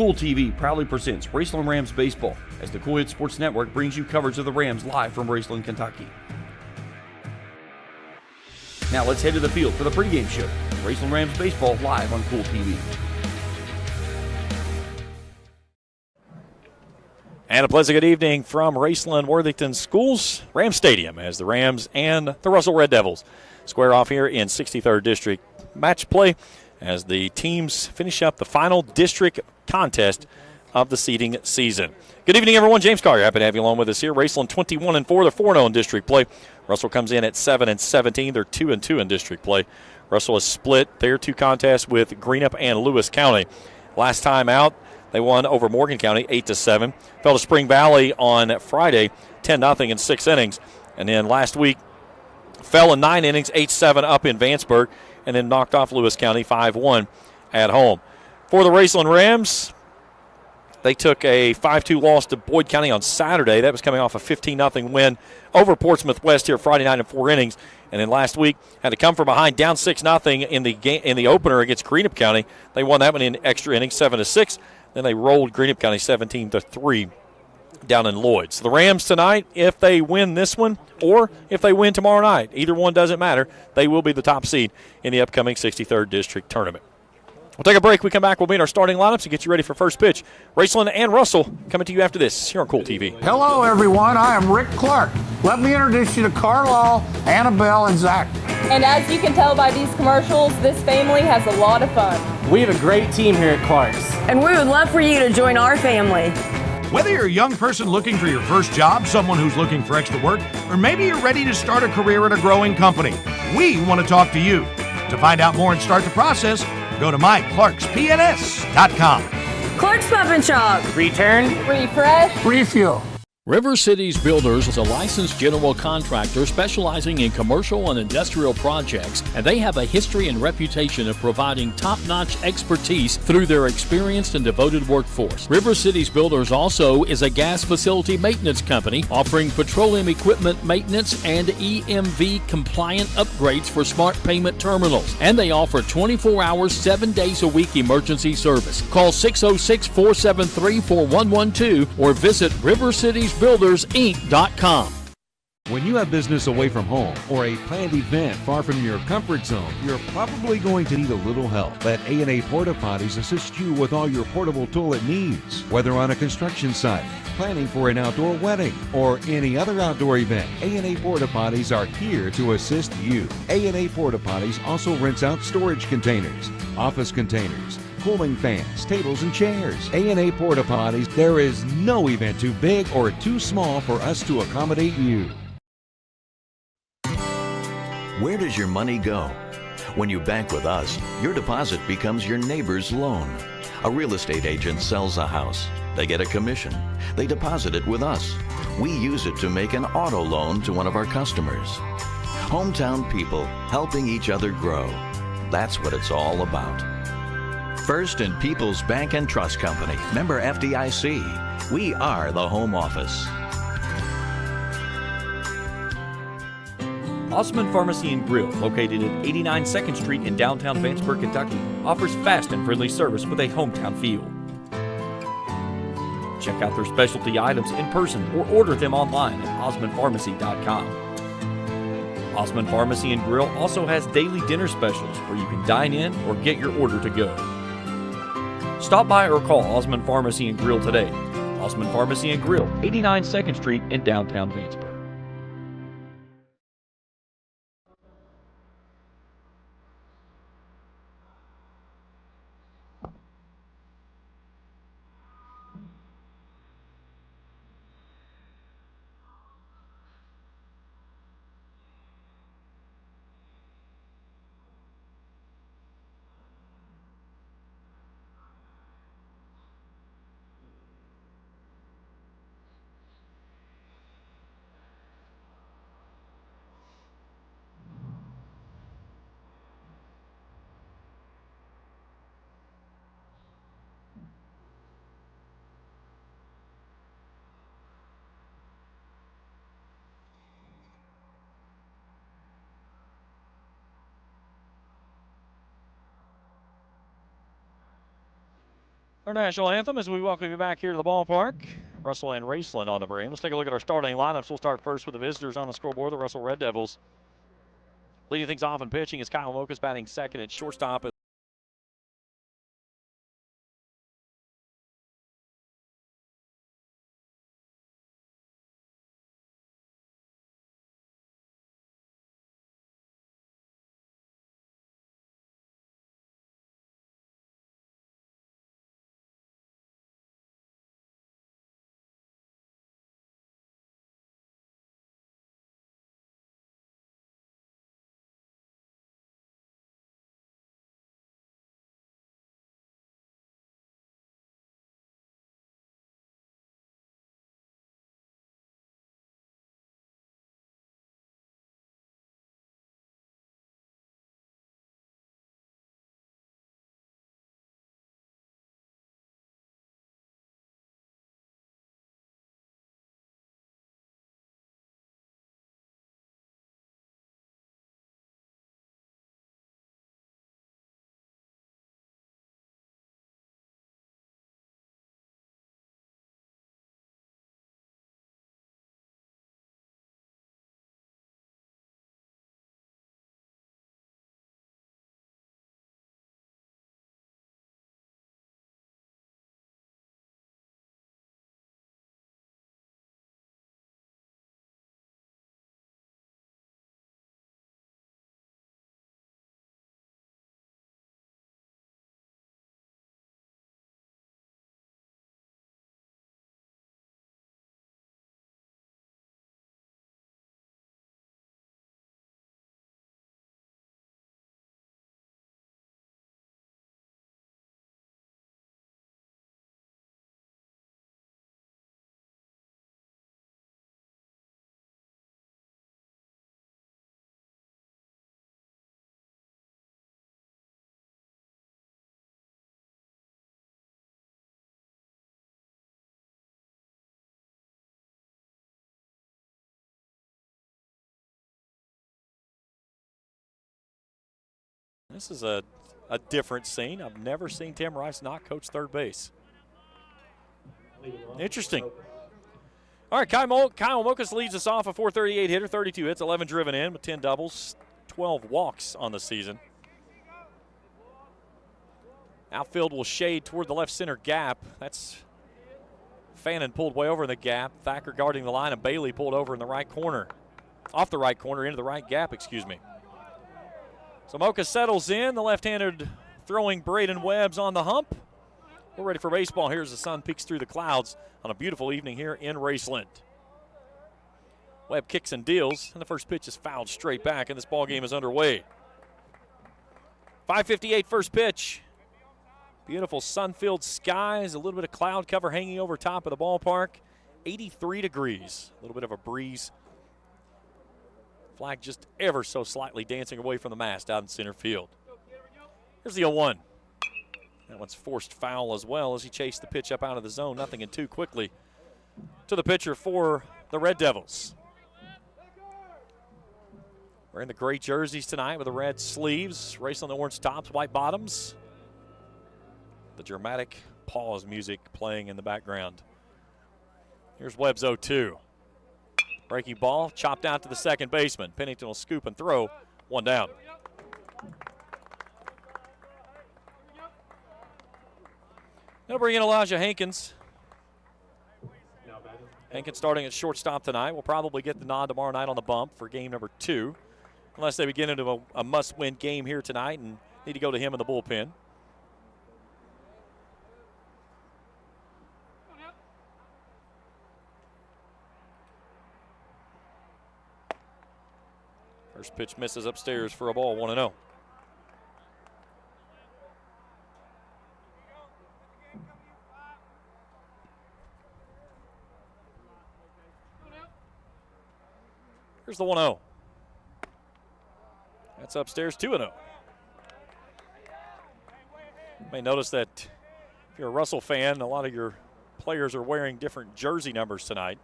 Kool TV proudly presents Raceland Rams Baseball as the Kool Hit Sports Network brings you coverage of the Rams live from Raceland, Kentucky. Now let's head to the field for the pregame show. Raceland Rams Baseball live on Kool TV. And a pleasant good evening from Raceland Worthington Schools Rams Stadium as the Rams and the Russell Red Devils square off here in 63rd District match play as the teams finish up the final district contest of the seeding season. Good evening, everyone. James Collier, happy to have you along with us here. Raceland 21-4, they're 4-0 in district play. Russell comes in at 7-17, they're 2-2 in district play. Russell has split their two contests with Greenup and Lewis County. Last time out, they won over Morgan County 8-7. Fell to Spring Valley on Friday 10-0 in 6 innings. And then last week, fell in 9 innings, 8-7 up in Vanceburg, and then knocked off Lewis County 5-1 at home. For the Raceland Rams, they took a 5-2 loss to Boyd County on Saturday. That was coming off a 15-0 win over Portsmouth West here Friday night in 4 innings. And then last week had to come from behind, down 6-0 in the opener against Greenup County. They won that one in extra innings, 7-6. Then they rolled Greenup County 17-3 down in Lloyd. So the Rams tonight, if they win this one or if they win tomorrow night, either one doesn't matter, they will be the top seed in the upcoming 63rd District Tournament. We'll take a break. We come back. We'll meet our starting lineups and get you ready for first pitch. Raceland and Russell coming to you after this here on Kool TV. Hello, everyone. I am Rick Clark. Let me introduce you to Carlisle, Annabelle, and Zach. And as you can tell by these commercials, this family has a lot of fun. We have a great team here at Clark's. And we would love for you to join our family. Whether you're a young person looking for your first job, someone who's looking for extra work, or maybe you're ready to start a career at a growing company, we want to talk to you. To find out more and start the process, go to myclarkspns.com. Clark's Pump and Shop. Return. Refresh. Refuel. River Cities Builders is a licensed general contractor specializing in commercial and industrial projects, and they have a history and reputation of providing top-notch expertise through their experienced and devoted workforce. River Cities Builders also is a gas facility maintenance company offering petroleum equipment maintenance and EMV-compliant upgrades for smart payment terminals, and they offer 24 hours, 7 days a week emergency service. Call 606-473-4112 or visit rivercitiesbuildersinc.com. When you have business away from home or a planned event far from your comfort zone, you're probably going to need a little help. Let A&A Porta Potties assist you with all your portable toilet needs. Whether on a construction site, planning for an outdoor wedding, or any other outdoor event, A&A Porta Potties are here to assist you. A&A Porta Potties also rents out storage containers, office containers, cooling fans, tables, and chairs. A&A Porta Potties, there is no event too big or too small for us to accommodate you. Where does your money go? When you bank with us, your deposit becomes your neighbor's loan. A real estate agent sells a house. They get a commission. They deposit it with us. We use it to make an auto loan to one of our customers. Hometown people helping each other grow. That's what it's all about. First and People's Bank and Trust Company, member FDIC. We are the home office. Osman Pharmacy and Grill, located at 89 2nd Street in downtown Vanceburg, Kentucky, offers fast and friendly service with a hometown feel. Check out their specialty items in person or order them online at osmanpharmacy.com. Osman Pharmacy and Grill also has daily dinner specials where you can dine in or get your order to go. Stop by or call Osman Pharmacy and Grill today. Osman Pharmacy and Grill, 89 2nd Street in downtown Vanceburg. our national anthem as we welcome you back here to the ballpark. Russell and Raceland on the brain. Let's take a look at our starting lineups. We'll start first with the visitors on the scoreboard, the Russell Red Devils. Leading things off in pitching is Kyle Mokas, batting second at shortstop. This is a different scene. I've never seen Tim Rice not coach third base. Interesting. All right, Kyle Mokas leads us off, a .438 hitter, 32 hits, 11 driven in with 10 doubles, 12 walks on the season. Outfield will shade toward the left center gap. That's Fannin pulled way over in the gap. Thacker guarding the line, and Bailey pulled over in the right corner. Off the right corner, into the right gap, excuse me. So Mokas settles in, the left-handed throwing Braden Webb's on the hump. We're ready for baseball here as the sun peeks through the clouds on a beautiful evening here in Raceland. Webb kicks and deals, and the first pitch is fouled straight back, and this ball game is underway. 5:58 first pitch. Beautiful sun-filled skies, a little bit of cloud cover hanging over top of the ballpark. 83 degrees, a little bit of a breeze. Flag just ever so slightly dancing away from the mast out in center field. Here's the 0-1. That one's forced foul as well as he chased the pitch up out of the zone. Nothing in two quickly to the pitcher for the Red Devils. We're in the gray jerseys tonight with the red sleeves, race on the orange tops, white bottoms. The dramatic pause music playing in the background. Here's Webb's 0-2. Breaking ball, chopped out to the second baseman. Pennington will scoop and throw, one down. They'll bring in Elijah Hankins. Hankins starting at shortstop tonight. Will probably get the nod tomorrow night on the bump for game number 2. Unless they begin into a must-win game here tonight and need to go to him in the bullpen. First pitch misses upstairs for a ball, 1-0. Here's the 1-0. That's upstairs, 2-0. You may notice that if you're a Russell fan, a lot of your players are wearing different jersey numbers tonight.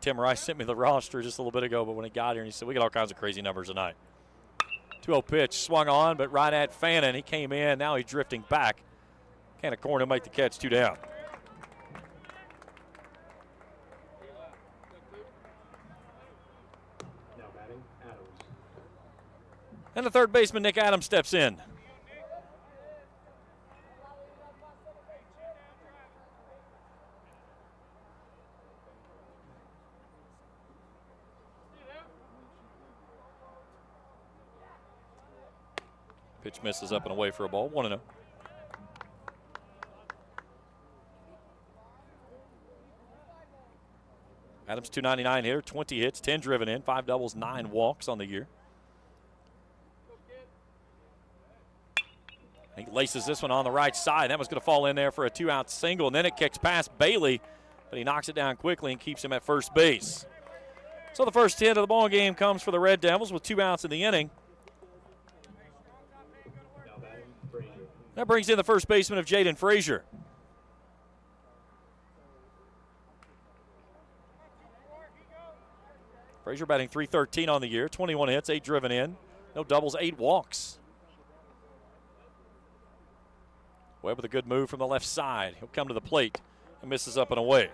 Tim Rice sent me the roster just a little bit ago, but when he got here, he said, we got all kinds of crazy numbers tonight. 2-0 pitch, swung on, but right at Fannin. He came in, now he's drifting back. Can of corn will make the catch, 2 down. And the third baseman, Nick Adams, steps in. Pitch misses up and away for a ball, 1-0. Adams, .299 hitter, 20 hits, 10 driven in, 5 doubles, 9 walks on the year. He laces this one on the right side. That was going to fall in there for a 2-out single, and then it kicks past Bailey, but he knocks it down quickly and keeps him at first base. So the first hit of the ball game comes for the Red Devils with 2 outs in the inning. That brings in the first baseman of Jaden Frazier. Frazier batting .313 on the year, 21 hits, 8 driven in, no doubles, 8 walks. Webb with a good move from the left side. He'll come to the plate and misses up and away.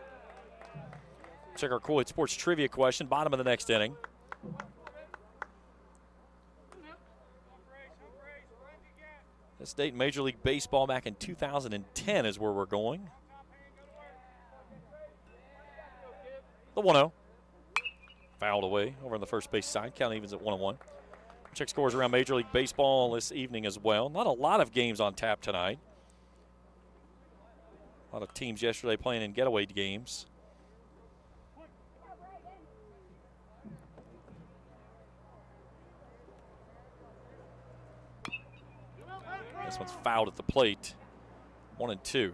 Check our Kool Sports trivia question, bottom of the next inning. This date in Major League Baseball back in 2010 is where we're going. The 1-0. Fouled away over on the first base side. Count evens at 1-1. Check scores around Major League Baseball this evening as well. Not a lot of games on tap tonight. A lot of teams yesterday playing in getaway games. This one's fouled at the plate. 1-2.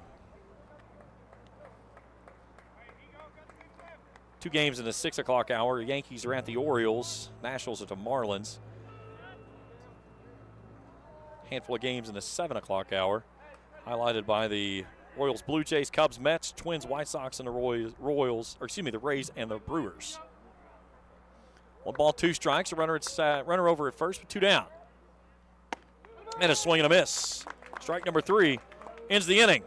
2 games in the 6 o'clock hour. Yankees are at the Orioles. Nationals are to Marlins. Handful of games in the 7 o'clock hour, highlighted by the Royals, Blue Jays, Cubs, Mets, Twins, White Sox, and the the Rays and the Brewers. 1 ball, 2 strikes. A runner over at first with 2 down. And a swing and a miss. Strike number 3 ends the inning.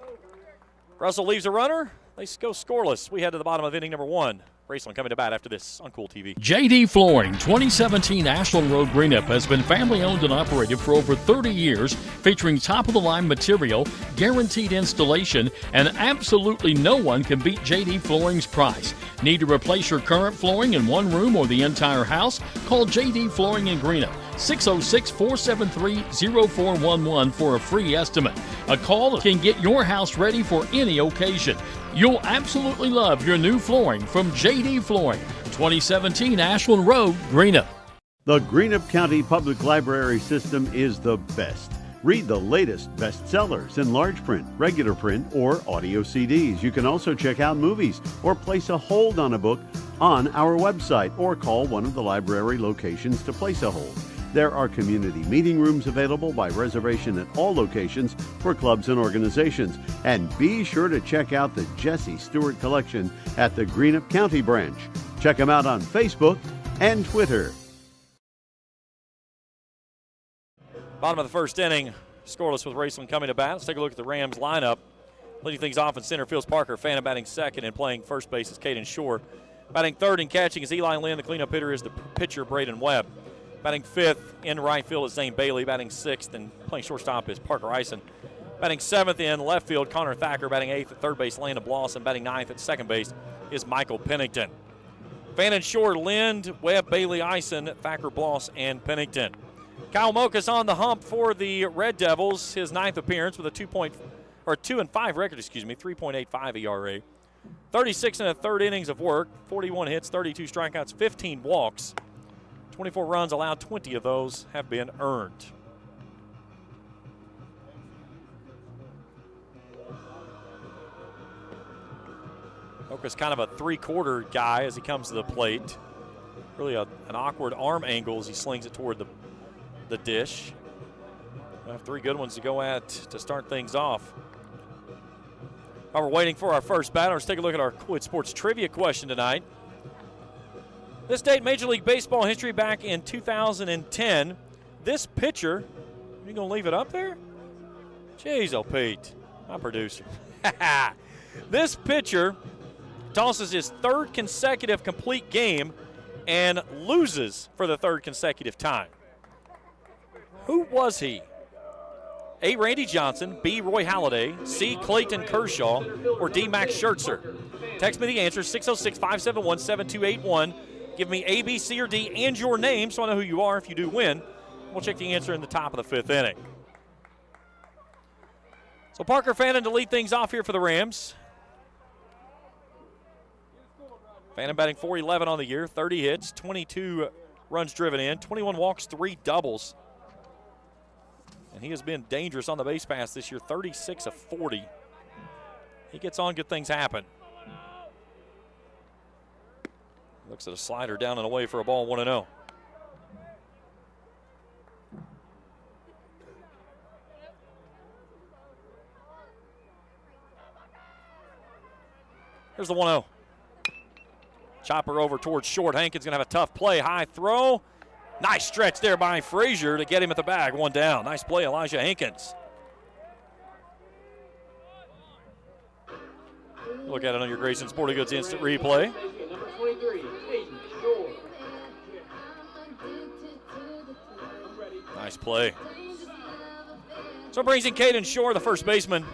Russell leaves a runner. They go scoreless. We head to the bottom of inning number 1. Raceland coming to bat after this on Kool TV. JD Flooring, 2017 Ashland Road Greenup has been family owned and operated for over 30 years, featuring top-of-the-line material, guaranteed installation, and absolutely no one can beat JD Flooring's price. Need to replace your current flooring in one room or the entire house? Call JD Flooring in Greenup, 606-473-0411 for a free estimate. A call can get your house ready for any occasion. You'll absolutely love your new flooring from JD Flooring, 2017 Ashland Road, Greenup. The Greenup County Public Library system is the best. Read the latest bestsellers in large print, regular print, or audio CDs. You can also check out movies or place a hold on a book on our website or call one of the library locations to place a hold. There are community meeting rooms available by reservation at all locations for clubs and organizations. And be sure to check out the Jesse Stewart collection at the Greenup County branch. Check them out on Facebook and Twitter. Bottom of the first inning, scoreless with Raceland coming to bat. Let's take a look at the Rams lineup. Leading things off in center field is Parker Phantom, batting second, and playing first base is Caden Shore. Batting third and catching is Eli Lynn. The cleanup hitter is the pitcher Braden Webb. Batting fifth in right field is Zane Bailey. Batting sixth and playing shortstop is Parker Eisen. Batting seventh in left field, Connor Thacker. Batting eighth at third base, Landon Bloss. And batting ninth at second base is Michael Pennington. Fan and Shore, Lind, Webb, Bailey, Eisen, Thacker, Bloss, and Pennington. Kyle Mokas on the hump for the Red Devils. His ninth appearance with a 2-5 record, 3.85 ERA. 36 and a third innings of work, 41 hits, 32 strikeouts, 15 walks. 24 runs allowed, 20 of those have been earned. Moka's kind of a three-quarter guy as he comes to the plate. Really an awkward arm angle as he slings it toward the dish. We'll have 3 good ones to go at to start things off. While we're waiting for our first batter, let's take a look at our Kool Sports trivia question tonight. This date, Major League Baseball history back in 2010. This pitcher, you going to leave it up there? Jeez, oh Pete. My producer. This pitcher tosses his third consecutive complete game and loses for the third consecutive time. Who was he? A. Randy Johnson, B. Roy Halladay, C. Clayton Kershaw, or D. Max Scherzer? Text me the answer, 606-571-7281. Give me A, B, C, or D, and your name so I know who you are if you do win. We'll check the answer in the top of the fifth inning. So Parker Fannin to lead things off here for the Rams. Fannin batting .411 on the year, 30 hits, 22 runs driven in, 21 walks, 3 doubles. And he has been dangerous on the base pass this year, 36 of 40. He gets on, good things happen. Looks at a slider down and away for a ball, 1-0. Here's the 1-0. Chopper over towards short. Hankins going to have a tough play. High throw. Nice stretch there by Frazier to get him at the bag. 1 down. Nice play, Elijah Hankins. Look at it on your Grayson Sporting Goods instant replay. Nice play. So it brings in Caden Shore, the first baseman.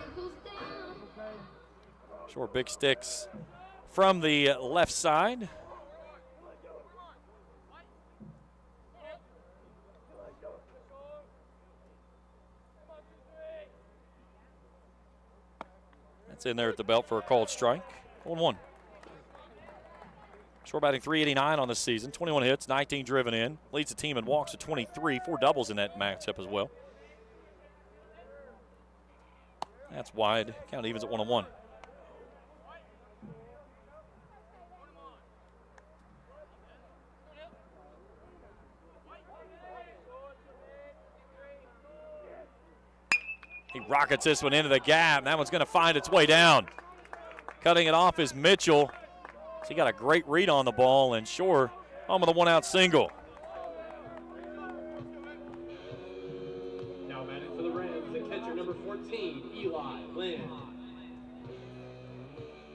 Shore big sticks from the left side. That's in there at the belt for a called strike. 1-1. Shore batting .389 on this season, 21 hits, 19 driven in. Leads the team in walks to 23, 4 doubles in that matchup as well. That's wide. Count evens at 1-1. He rockets this one into the gap. And that one's going to find its way down. Cutting it off is Mitchell. So he got a great read on the ball, and Shore home with a 1-out single. Now batting for the Rams, the catcher number 14, Eli Lynn.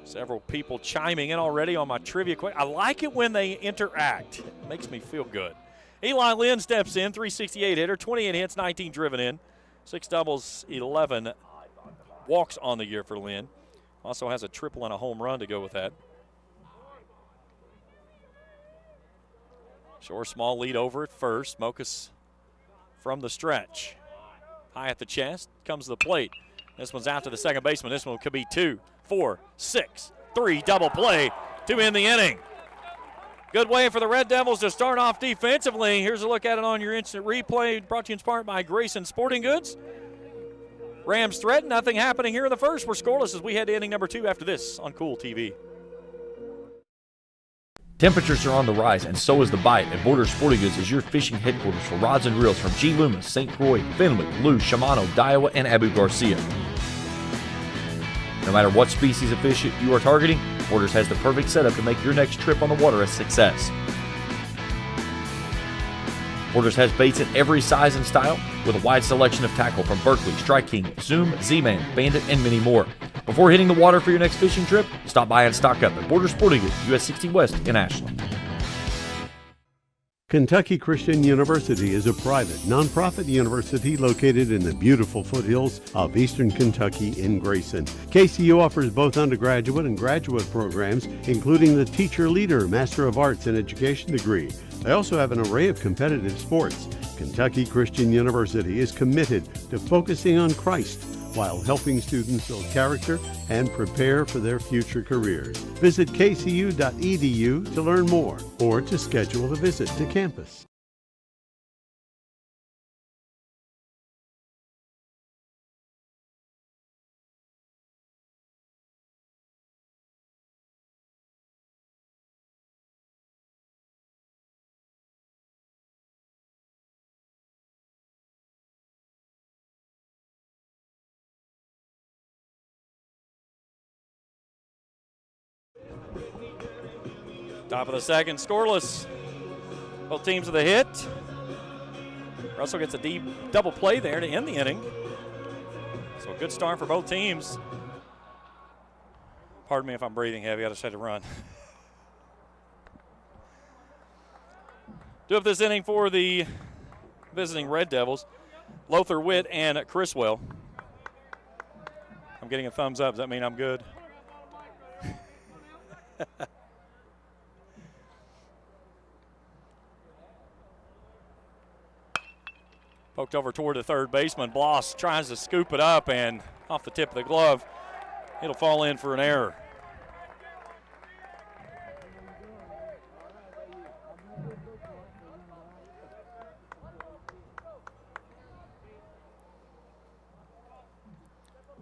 Several people chiming in already on my trivia question. I like it when they interact. It makes me feel good. Eli Lynn steps in, 368 hitter, 28 hits, 19 driven in. 6 doubles, 11 walks on the year for Lynn. Also has a triple and a home run to go with that. Shore small lead over at first. Mokas from the stretch. High at the chest, comes to the plate. This one's out to the second baseman. This one could be 2, 4, 6, 3, double play to end the inning. Good way for the Red Devils to start off defensively. Here's a look at it on your instant replay, brought to you in part by Grayson Sporting Goods. Rams threaten, nothing happening here in the first. We're scoreless as we head to inning number 2 after this on Kool TV. Temperatures are on the rise, and so is the bite, and Borders Sporting Goods is your fishing headquarters for rods and reels from G. Loomis, St. Croix, Fenwick, Lou, Shimano, Daiwa, and Abu Garcia. No matter what species of fish you are targeting, Borders has the perfect setup to make your next trip on the water a success. Borders has baits in every size and style with a wide selection of tackle from Berkley, Strike King, Zoom, Z-Man, Bandit, and many more. Before hitting the water for your next fishing trip, stop by and stock up at Borders Sporting Goods, US 60 West in Ashland. Kentucky Christian University is a private, nonprofit university located in the beautiful foothills of eastern Kentucky in Grayson. KCU offers both undergraduate and graduate programs, including the Teacher Leader Master of Arts in Education degree. They also have an array of competitive sports. Kentucky Christian University is committed to focusing on Christ while helping students build character and prepare for their future careers. Visit kcu.edu to learn more or to schedule a visit to campus. Top of the second, scoreless. Both teams with a hit. Russell gets a deep double play there to end the inning. So a good start for both teams. Pardon me if I'm breathing heavy. I just had to run. Do up this inning for the visiting Red Devils, Lothar Witt and Criswell. I'm getting a thumbs up. Does that mean I'm good? Poked over toward the third baseman. Bloss tries to scoop it up, and off the tip of the glove, it'll fall in for an error.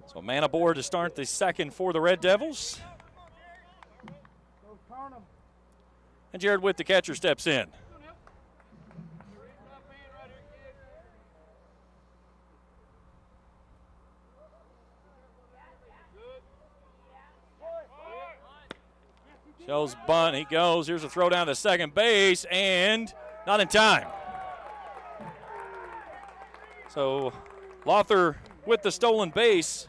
So a man aboard to start the second for the Red Devils. And Jared Witt, the catcher, steps in. Shows bunt, he goes. Here's a throw down to second base, and not in time. So Lothar with the stolen base.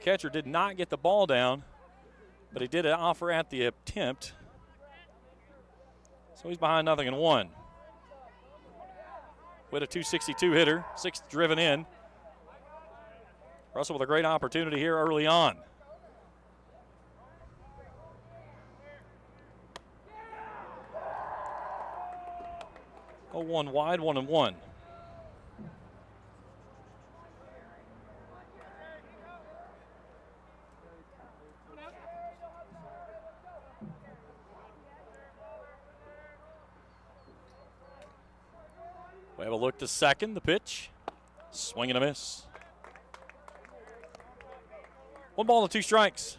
Catcher did not get the ball down, but he did offer at the attempt. So he's behind 0-1. With a .262 hitter, 6th driven in. Russell with a great opportunity here early on. 0-1 wide, 1-1. We have a look to second, the pitch. Swing and a miss. 1 ball and 2 strikes.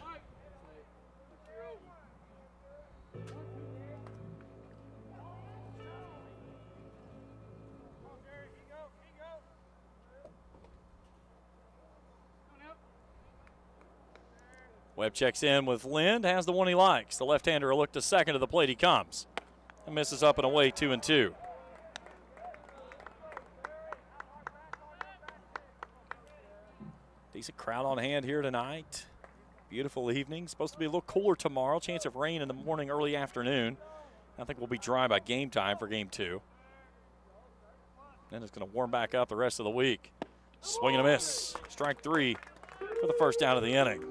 Webb checks in with Lind, has the one he likes. The left-hander a look to second, to the plate he comes. And misses up and away, 2-2. Decent crowd on hand here tonight. Beautiful evening. Supposed to be a little cooler tomorrow. Chance of rain in the morning, early afternoon. I think we'll be dry by game time for game 2. Then it's going to warm back up the rest of the week. Swing and a miss. Strike 3 for the first down of the inning.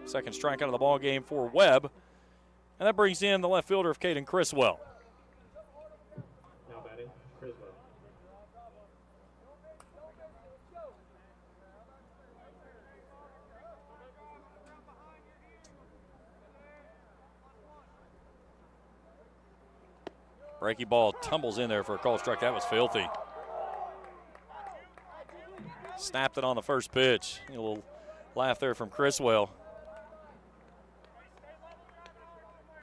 Second strikeout of the ball game for Webb. And that brings in the left fielder of Caden Criswell. Now batting, Criswell. Breaky ball tumbles in there for a call strike. That was filthy. Snapped it on the first pitch. A little laugh there from Criswell.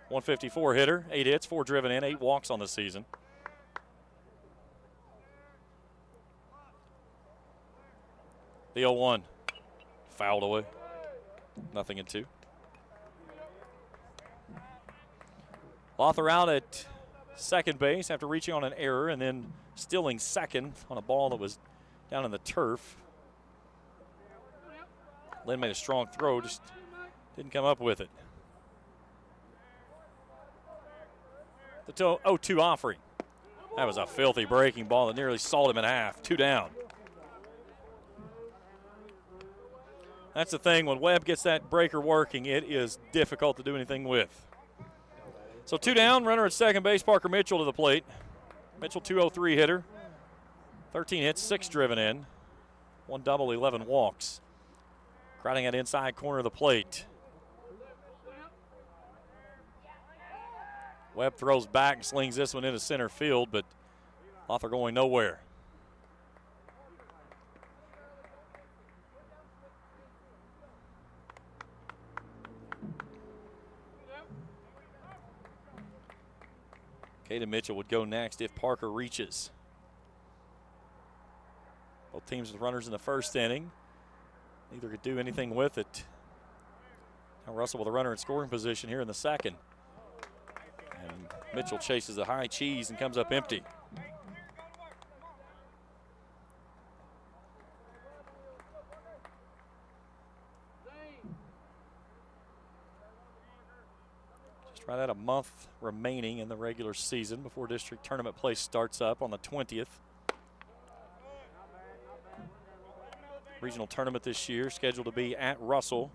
154 hitter, 8 hits, 4 driven in, 8 walks on the season. The 0-1 fouled away. 0-2. Lothar out at second base after reaching on an error and then stealing second on a ball that was down in the turf. Lynn made a strong throw, just didn't come up with it. The 0-2 offering. That was a filthy breaking ball that nearly sawed him in half. 2 down. That's the thing, when Webb gets that breaker working, it is difficult to do anything with. So 2 down, runner at second base, Parker Mitchell to the plate. Mitchell, 203 hitter, 13 hits, 6 driven in, 1 double, 11 walks. Crowding at inside corner of the plate. Webb throws back and slings this one into center field, but Lothar going nowhere. Caden Mitchell would go next if Parker reaches. Both teams with runners in the first inning. Neither could do anything with it. Now Russell with a runner in scoring position here in the second. And Mitchell chases a high cheese and comes up empty. Try that a month remaining in the regular season before district tournament play starts up on the 20th. Regional tournament this year scheduled to be at Russell,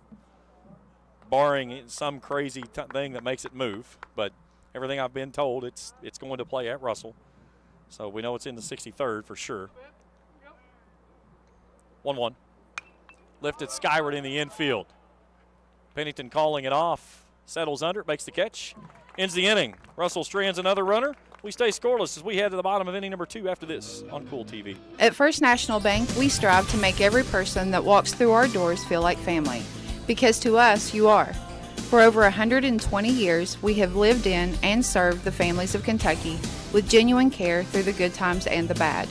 barring some crazy thing that makes it move. But everything I've been told, it's going to play at Russell. So we know it's in the 63rd for sure. 1-1. Lifted skyward in the infield. Pennington calling it off. Settles under it, makes the catch. Ends the inning. Russell strands another runner. We stay scoreless as we head to the bottom of inning number 2 after this on Kool TV. At First National Bank, we strive to make every person that walks through our doors feel like family. Because to us, you are. For over 120 years, we have lived in and served the families of Kentucky with genuine care through the good times and the bad.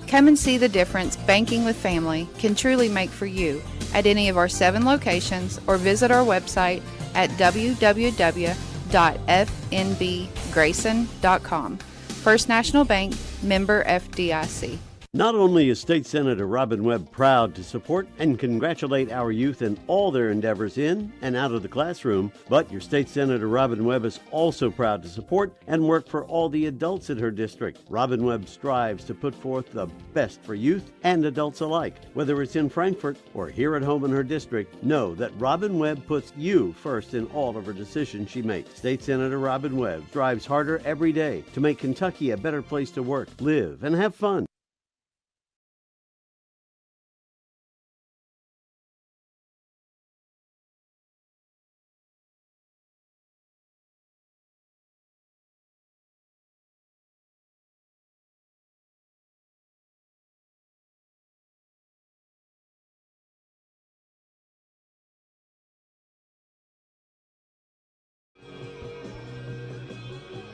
Come and see the difference banking with family can truly make for you at any of our 7 locations or visit our website at www.fnbgrayson.com. First National Bank, member FDIC. Not only is State Senator Robin Webb proud to support and congratulate our youth in all their endeavors in and out of the classroom, but your State Senator Robin Webb is also proud to support and work for all the adults in her district. Robin Webb strives to put forth the best for youth and adults alike. Whether it's in Frankfort or here at home in her district, know that Robin Webb puts you first in all of her decisions she makes. State Senator Robin Webb strives harder every day to make Kentucky a better place to work, live, and have fun.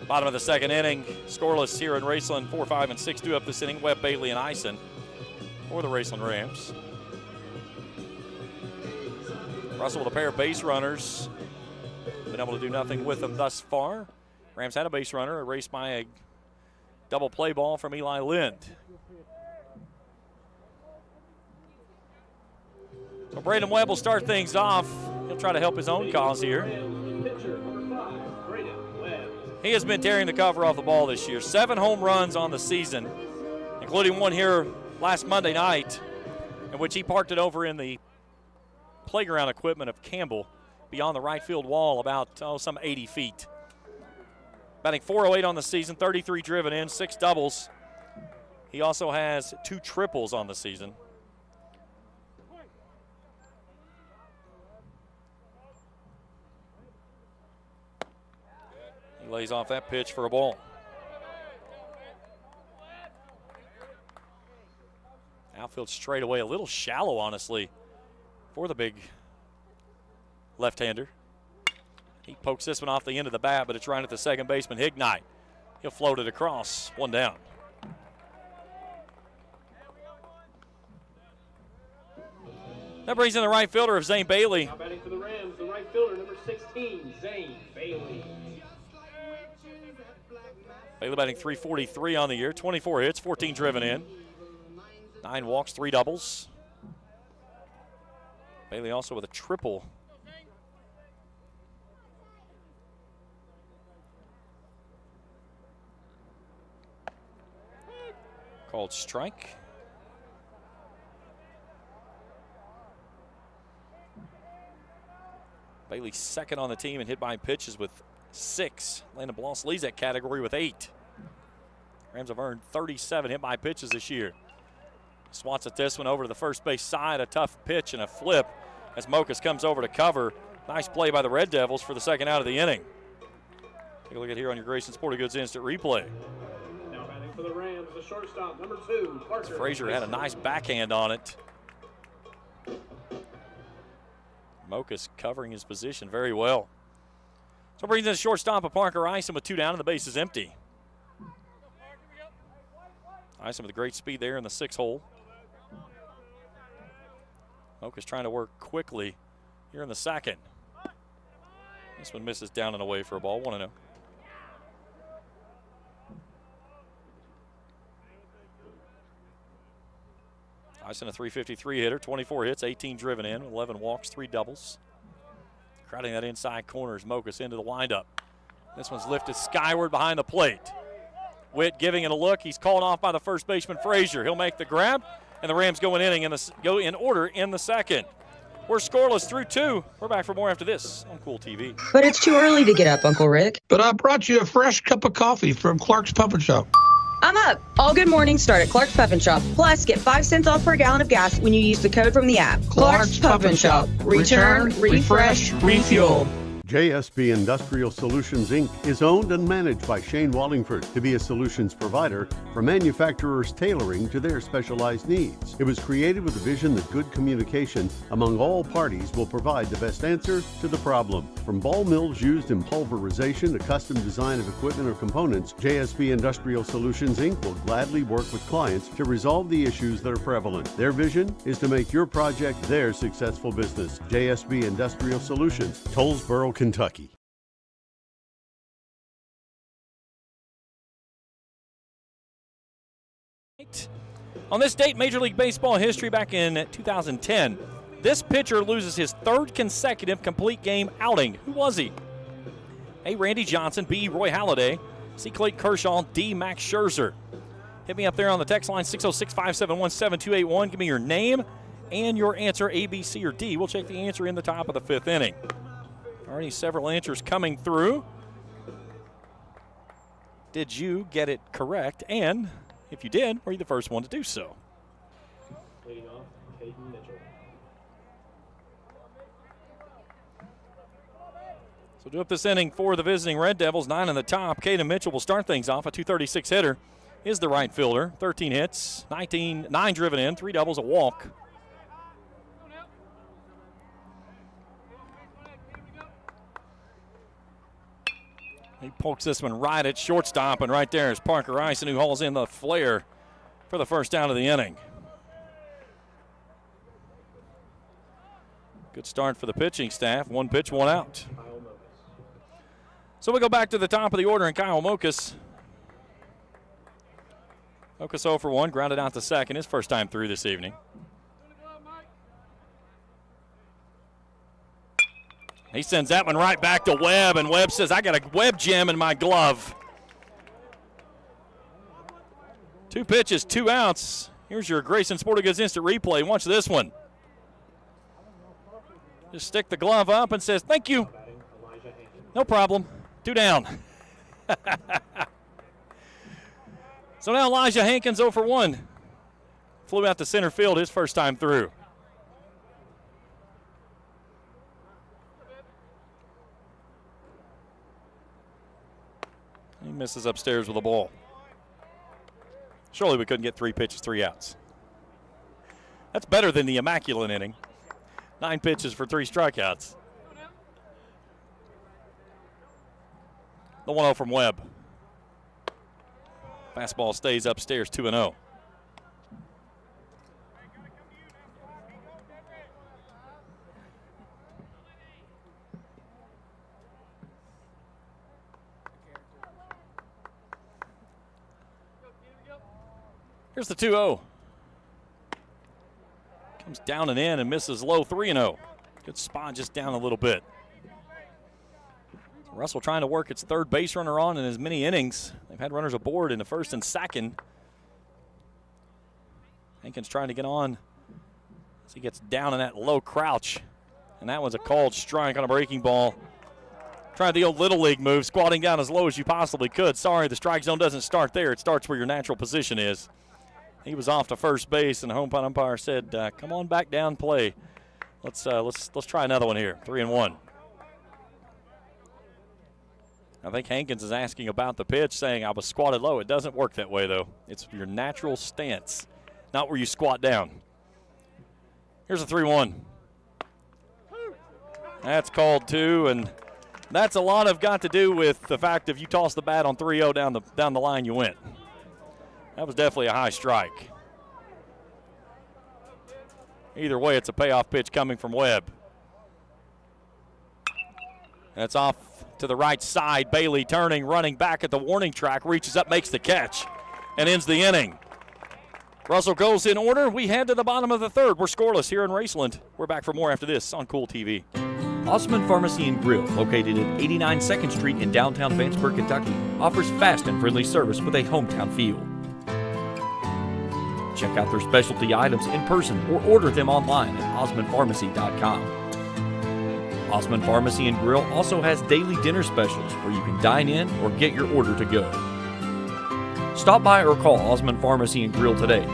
Bottom of the second inning, scoreless here in Raceland. 4, 5, and 6 do up this inning. Webb, Bailey, and Eisen for the Raceland Rams. Russell with a pair of base runners. Been able to do nothing with them thus far. Rams had a base runner erased by a double play ball from Eli Lind. So Braden Webb will start things off. He'll try to help his own cause here. He has been tearing the cover off the ball this year. 7 home runs on the season, including one here last Monday night, in which he parked it over in the playground equipment of Campbell beyond the right field wall about, some 80 feet. Batting .408 on the season, 33 driven in, 6 doubles. He also has 2 triples on the season. Lays off that pitch for a ball. Outfield straightaway, a little shallow, honestly, for the big left-hander. He pokes this one off the end of the bat, but it's right at the second baseman, Hignite. He'll float it across, 1 down. That brings in the right fielder of Zane Bailey. Now batting for the Rams, the right fielder, number 16, Zane Bailey. Bailey batting .343 on the year, 24 hits, 14 driven in, 9 walks, 3 doubles. Bailey also with a triple. Called strike. Bailey second on the team in hit by pitches with 6. Landon Bloss leads that category with 8. Rams have earned 37 hit by pitches this year. Swats at this one over to the first base side. A tough pitch and a flip as Mokas comes over to cover. Nice play by the Red Devils for the second out of the inning. Take a look at here on your Grayson Sporting Goods Instant Replay. Now batting for the Rams, the shortstop, number 2, Parker. Frazier had a nice backhand on it. Mokas covering his position very well. So brings in the shortstop of Parker Eisen with 2 down and the base is empty. Eisen with a great speed there in the 6 hole. Mokas trying to work quickly here in the second. This one misses down and away for a ball, 1-0. Eisen a .353 hitter, 24 hits, 18 driven in, 11 walks, 3 doubles. Crowding that inside corner as Mokas into the windup. This one's lifted skyward behind the plate. Witt giving it a look. He's called off by the first baseman, Frazier. He'll make the grab, and the Rams go in order in the second. We're scoreless through 2. We're back for more after this on Kool TV. But it's too early to get up, Uncle Rick. But I brought you a fresh cup of coffee from Clark's Puppet Shop. I'm up. All good mornings start at Clark's Puppet Shop. Plus, get 5 cents off per gallon of gas when you use the code from the app. Clark's Puppet Shop. Return, refresh, refuel. JSB Industrial Solutions, Inc. is owned and managed by Shane Wallingford to be a solutions provider for manufacturers tailoring to their specialized needs. It was created with the vision that good communication among all parties will provide the best answer to the problem. From ball mills used in pulverization to custom design of equipment or components, JSB Industrial Solutions, Inc. will gladly work with clients to resolve the issues that are prevalent. Their vision is to make your project their successful business. JSB Industrial Solutions, Tollsboro, Kentucky. On this date, Major League Baseball history back in 2010, this pitcher loses his 3rd consecutive complete game outing. Who was he? A. Randy Johnson, B. Roy Halladay, C. Clayton Kershaw, D. Max Scherzer. Hit me up there on the text line 606-571-7281. Give me your name and your answer, A, B, C, or D. We'll check the answer in the top of the 5th inning. Already several answers coming through. Did you get it correct? And if you did, were you the first one to do so? Leading off, Caden Mitchell. So do up this inning for the visiting Red Devils. 9 in the top. Caden Mitchell will start things off. A .236 hitter is the right fielder. 13 hits, 9 driven in, 3 doubles, a walk. He pokes this one right at shortstop, and right there is Parker Ison, who hauls in the flare for the first out of the inning. Good start for the pitching staff. 1 pitch, 1 out. So we go back to the top of the order, and Kyle Mokas. Mokas 0 for 1, grounded out to second, his first time through this evening. He sends that one right back to Webb, and Webb says, I got a Webb gem in my glove. 2 pitches, 2 outs. Here's your Grayson Sporting Goods Instant Replay. Watch this one. Just stick the glove up and says, thank you. No problem. 2 down. So now Elijah Hankins 0 for 1. Flew out to center field his first time through. He misses upstairs with a ball. Surely we couldn't get 3 pitches, 3 outs. That's better than the immaculate inning. 9 pitches for 3 strikeouts. The 1-0 from Webb. Fastball stays upstairs, 2-0. Here's the 2-0. Comes down and in and misses low, 3-0. Good spot just down a little bit. Russell trying to work its 3rd base runner on in as many innings. They've had runners aboard in the 1st and 2nd. Hankins trying to get on as he gets down in that low crouch. And that was a called strike on a breaking ball. Trying the old Little League move, squatting down as low as you possibly could. Sorry, the strike zone doesn't start there. It starts where your natural position is. He was off to first base, and the home plate umpire said, come on back down, play. Let's try another one here, 3-1. I think Hankins is asking about the pitch, saying I was squatted low. It doesn't work that way, though. It's your natural stance, not where you squat down. Here's a 3-1. That's called 2, and that's a lot of got to do with the fact if you toss the bat on 3-0 down the line, you went. That was definitely a high strike. Either way, it's a payoff pitch coming from Webb. That's off to the right side. Bailey turning, running back at the warning track, reaches up, makes the catch, and ends the inning. Russell goes in order. We head to the bottom of the 3rd. We're scoreless here in Raceland. We're back for more after this on Kool TV. Osmond Pharmacy and Grill, located at 89 2nd Street in downtown Vanceburg, Kentucky, offers fast and friendly service with a hometown feel. Check out their specialty items in person or order them online at osmondpharmacy.com. Osmond Pharmacy and Grill also has daily dinner specials where you can dine in or get your order to go. Stop by or call Osmond Pharmacy and Grill today.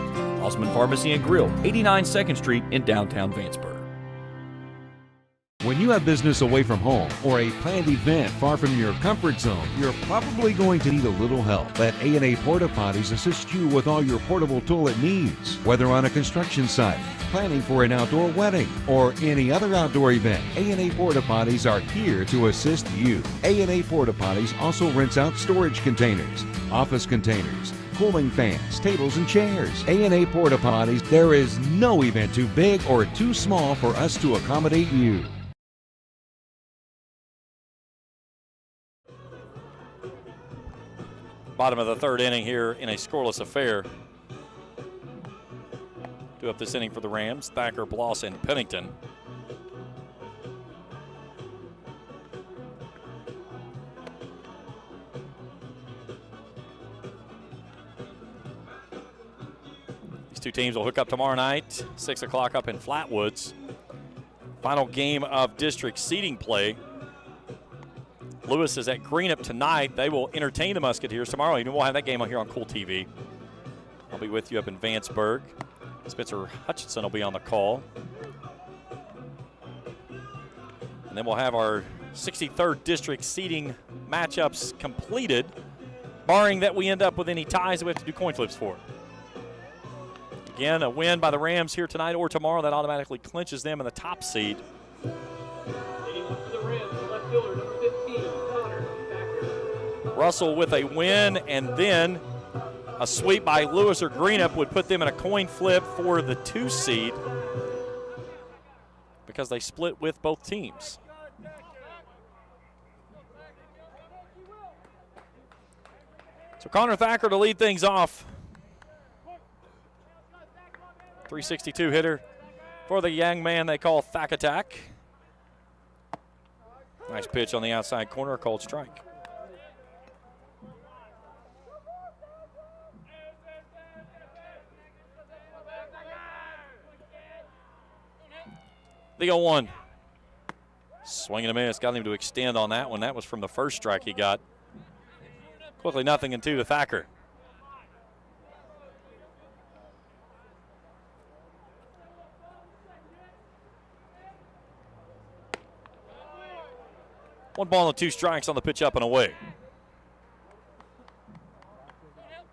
Osmond Pharmacy and Grill, 89 2nd Street in downtown Vanceburg. When you have business away from home or a planned event far from your comfort zone, you're probably going to need a little help. Let A&A Porta Potties assist you with all your portable toilet needs. Whether on a construction site, planning for an outdoor wedding, or any other outdoor event, A&A Porta Potties are here to assist you. A&A Porta Potties also rents out storage containers, office containers, cooling fans, tables, and chairs. A&A Porta Potties, there is no event too big or too small for us to accommodate you. Bottom of the third inning here in a scoreless affair. Due up this inning for the Rams, Thacker, Bloss, and Pennington. These two teams will hook up tomorrow night, 6 o'clock up in Flatwoods. Final game of district seeding play. Lewis is at Greenup tonight. They will entertain the Musketeers tomorrow. And we'll have that game on here on Kool TV. I'll be with you up in Vanceburg. Spencer Hutchinson will be on the call. And then we'll have our 63rd district seeding matchups completed, barring that we end up with any ties that we have to do coin flips for. Again, a win by the Rams here tonight or tomorrow, that automatically clinches them in the top seed. Russell with a win, and then a sweep by Lewis or Greenup would put them in a coin flip for the 2 seed because they split with both teams. So Connor Thacker to lead things off. 362 hitter for the young man they call Thack Attack. Nice pitch on the outside corner, called strike. The 0-1. Swing and a miss. Got him to extend on that one. That was from the first strike he got. Quickly 0-2 to Thacker. One ball and 2 strikes on the pitch up and away.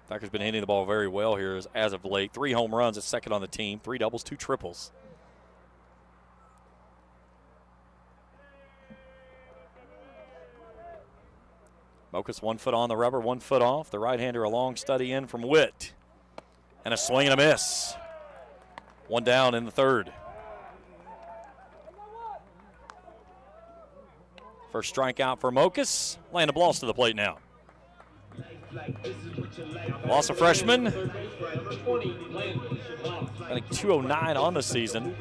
Thacker's been hitting the ball very well here as of late. 3 home runs, at second on the team. 3 doubles, 2 triples. Mokus 1 foot on the rubber, 1 foot off. The right-hander a long study in from Witt. And a swing and a miss. 1 down in the third. First strikeout for Mokus. Landon Bloss to the plate now. Bloss, a freshman. I think 209 on the season.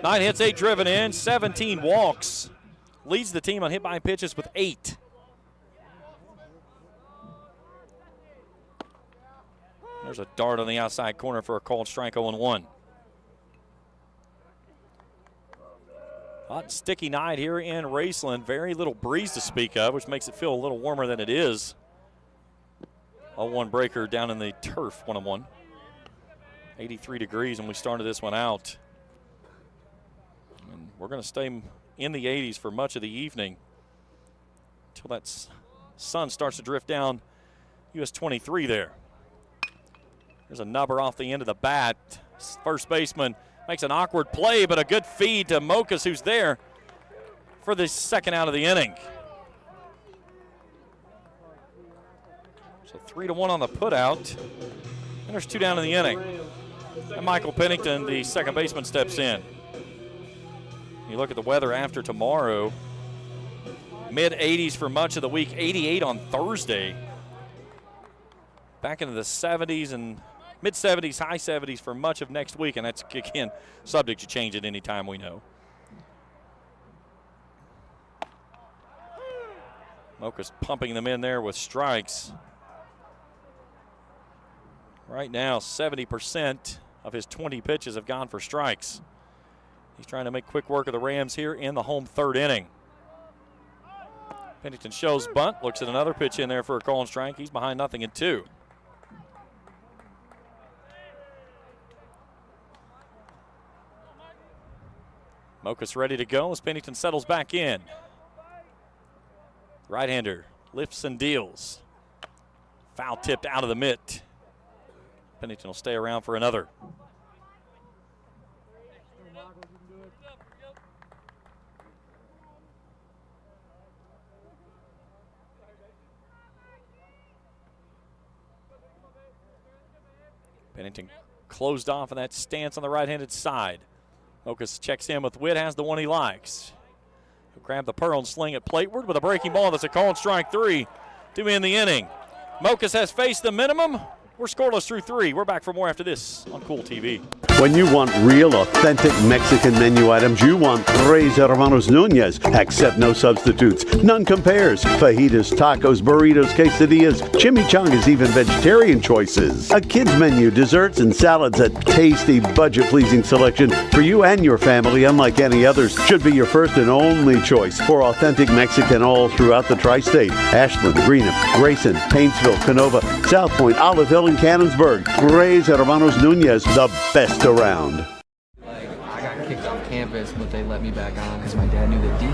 9 hits, 8 driven in, 17 walks. Leads the team on hit by pitches with 8. There's a dart on the outside corner for a called strike, 0-1. Hot and sticky night here in Raceland. Very little breeze to speak of, which makes it feel a little warmer than it is. 0-1 breaker down in the turf, 1-1. 83 degrees when we started this one out. And we're going to stay in the 80s for much of the evening until that sun starts to drift down US 23 there. There's a nubber off the end of the bat. First baseman makes an awkward play, but a good feed to Mokus, who's there for the second out of the inning. So 3-1 on the putout. And there's 2 down in the inning. And Michael Pennington, the second baseman, steps in. You look at the weather after tomorrow, mid-80s for much of the week, 88 on Thursday. Back into the 70s and mid-70s, high 70s for much of next week, and that's, again, subject to change at any time we know. Mocha's pumping them in there with strikes. Right now, 70% of his 20 pitches have gone for strikes. He's trying to make quick work of the Rams here in the home third inning. Pennington shows bunt, looks at another pitch in there for a call and strike. He's behind 0-2. Mocha's ready to go as Pennington settles back in. Right-hander lifts and deals. Foul tipped out of the mitt. Pennington will stay around for another. Pennington closed off in that stance on the right-handed side. Mocha's checks in with Witt, has the one he likes. He'll grab the pearl and sling it plateward with a breaking ball. That's a call and strike 3 to end the inning. Mocha's has faced the minimum. We're scoreless through 3. We're back for more after this on Kool TV. When you want real, authentic Mexican menu items, you want Tres Hermanos Nunez. Accept no substitutes. None compares. Fajitas, tacos, burritos, quesadillas, chimichangas, even vegetarian choices. A kids menu, desserts and salads, a tasty, budget-pleasing selection for you and your family, unlike any others, should be your first and only choice for authentic Mexican all throughout the tri-state. Ashland, Greenup, Grayson, Paintsville, Canova, South Point, Olive Hill, and Cannonsburg. Tres Hermanos Nunez, the best around. I got kicked off campus, but they let me back on because my dad knew the dean.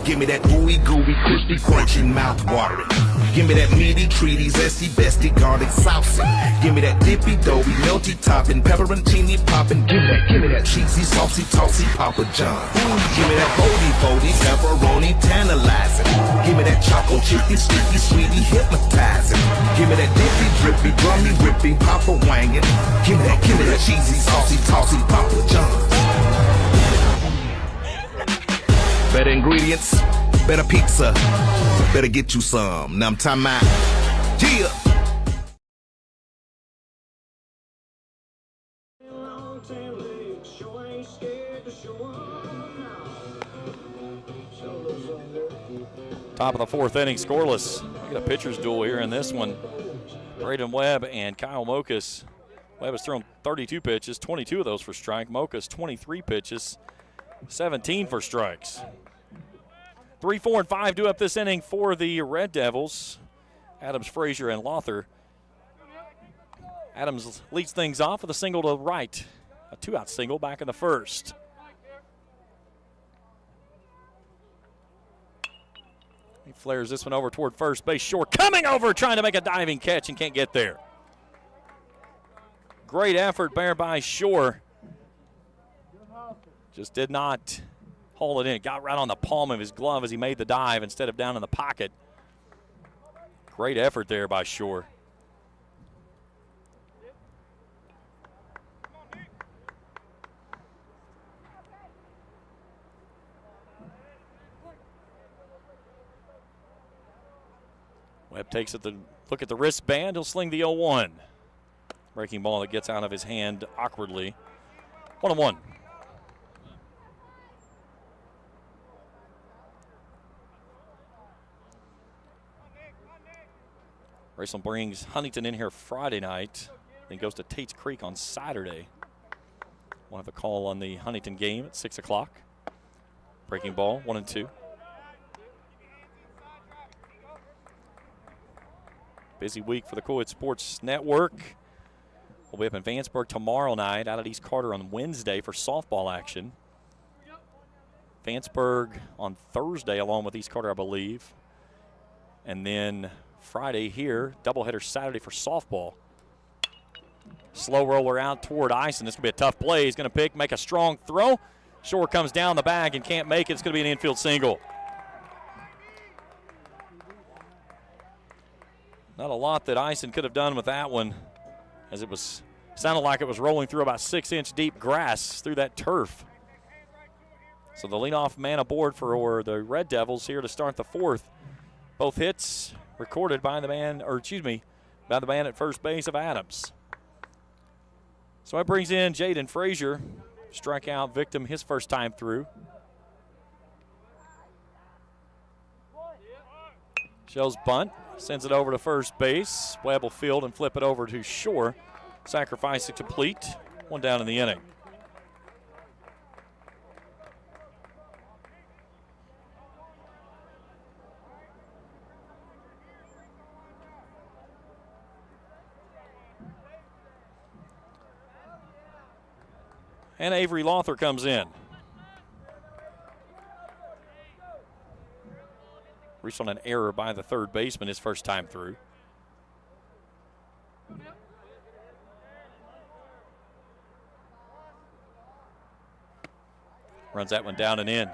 Give me that ooey gooey, crispy, crunchy, mouth watering. Give me that meaty, treaty, zesty, bestie, garlic saucy. Give me that dippy, doughy, melty topping, pepperoncini popping. Give me that cheesy, saucy, tossy, Papa John. Give me that foldy, pepperoni, tantalizing. Give me that choco chippy, sticky, sweetie, hypnotizing. Give me that dippy, drippy, drummy, rippy, Papa wangin'. Give me that cheesy, saucy, tossy, Papa John. Better ingredients, better pizza, better get you some. Now I'm talking about, yeah. Top of the 4th inning, scoreless. We got a pitcher's duel here in this one. Braden Webb and Kyle Mokas. Webb has thrown 32 pitches, 22 of those for strike. Mokas 23 pitches, 17 for strikes. 3, 4, and 5 due up this inning for the Red Devils. Adams, Frazier, and Lothar. Adams leads things off with a single to right. A 2-out single back in the first. He flares this one over toward first base. Shore coming over, trying to make a diving catch and can't get there. Great effort there by Shore. Just did not haul it in. It got right on the palm of his glove as he made the dive instead of down in the pocket. Great effort there by Shore. Webb takes a look at the wristband. He'll sling the 0-1. Breaking ball that gets out of his hand awkwardly. 1-1. Raceland brings Huntington in here Friday night, then goes to Tate's Creek on Saturday. We'll have a call on the Huntington game at 6 o'clock. Breaking ball, 1-2. Busy week for the Kool Sports Network. We'll be up in Vanceburg tomorrow night, out at East Carter on Wednesday for softball action. Vanceburg on Thursday along with East Carter, I believe. And then Friday here, doubleheader Saturday for softball. Slow roller out toward Ison. This is going to be a tough play. He's going to make a strong throw. Shore comes down the bag and can't make it. It's going to be an infield single. Not a lot that Ison could have done with that one, as it was sounded like it was rolling through about 6-inch deep grass through that turf. So the leadoff man aboard for the Red Devils here to start the 4th Both hits recorded by the man, by the man at first base of Adams. So that brings in Jaden Frazier, strikeout victim his first time through. Shows bunt, sends it over to first base. Webb will field and flip it over to Shore. Sacrifice it complete. One down in the inning. And Avery Lawther comes in. Reached on an error by the third baseman his first time through. Runs that one down and in.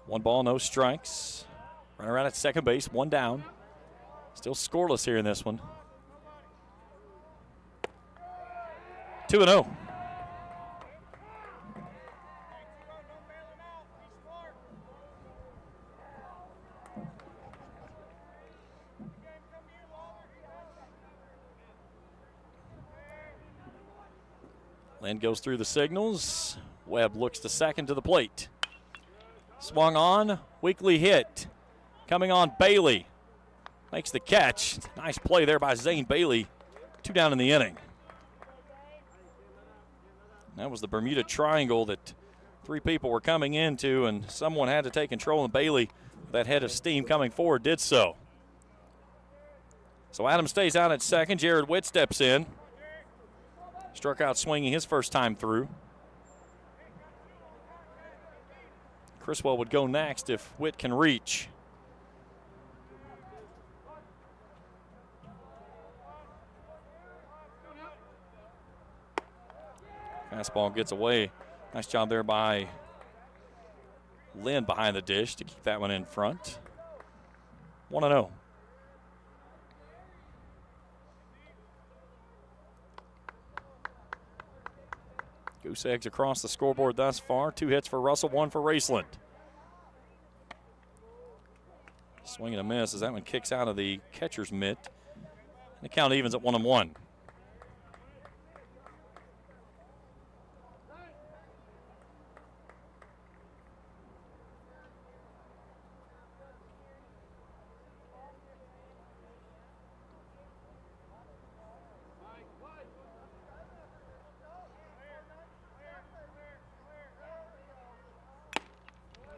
One ball, no strikes. Run around at second base, one down. Still scoreless here in this one. 2-0. Lynn goes through the signals. Webb looks to second to the plate. Swung on, weakly hit. Coming on, Bailey. Makes the catch. Nice play there by Zane Bailey. 2 down in the inning. That was the Bermuda Triangle that 3 people were coming into, and someone had to take control, and Bailey, with that head of steam coming forward, did so. So Adams stays out at second. Jared Witt steps in. Struck out swinging his first time through. Criswell would go next if Witt can reach. Fastball gets away. Nice job there by Lynn behind the dish to keep that one in front. 1-0. Goose eggs across the scoreboard thus far. 2 hits for Russell, 1 for Raceland. Swing and a miss as that one kicks out of the catcher's mitt. And the count evens at 1-1.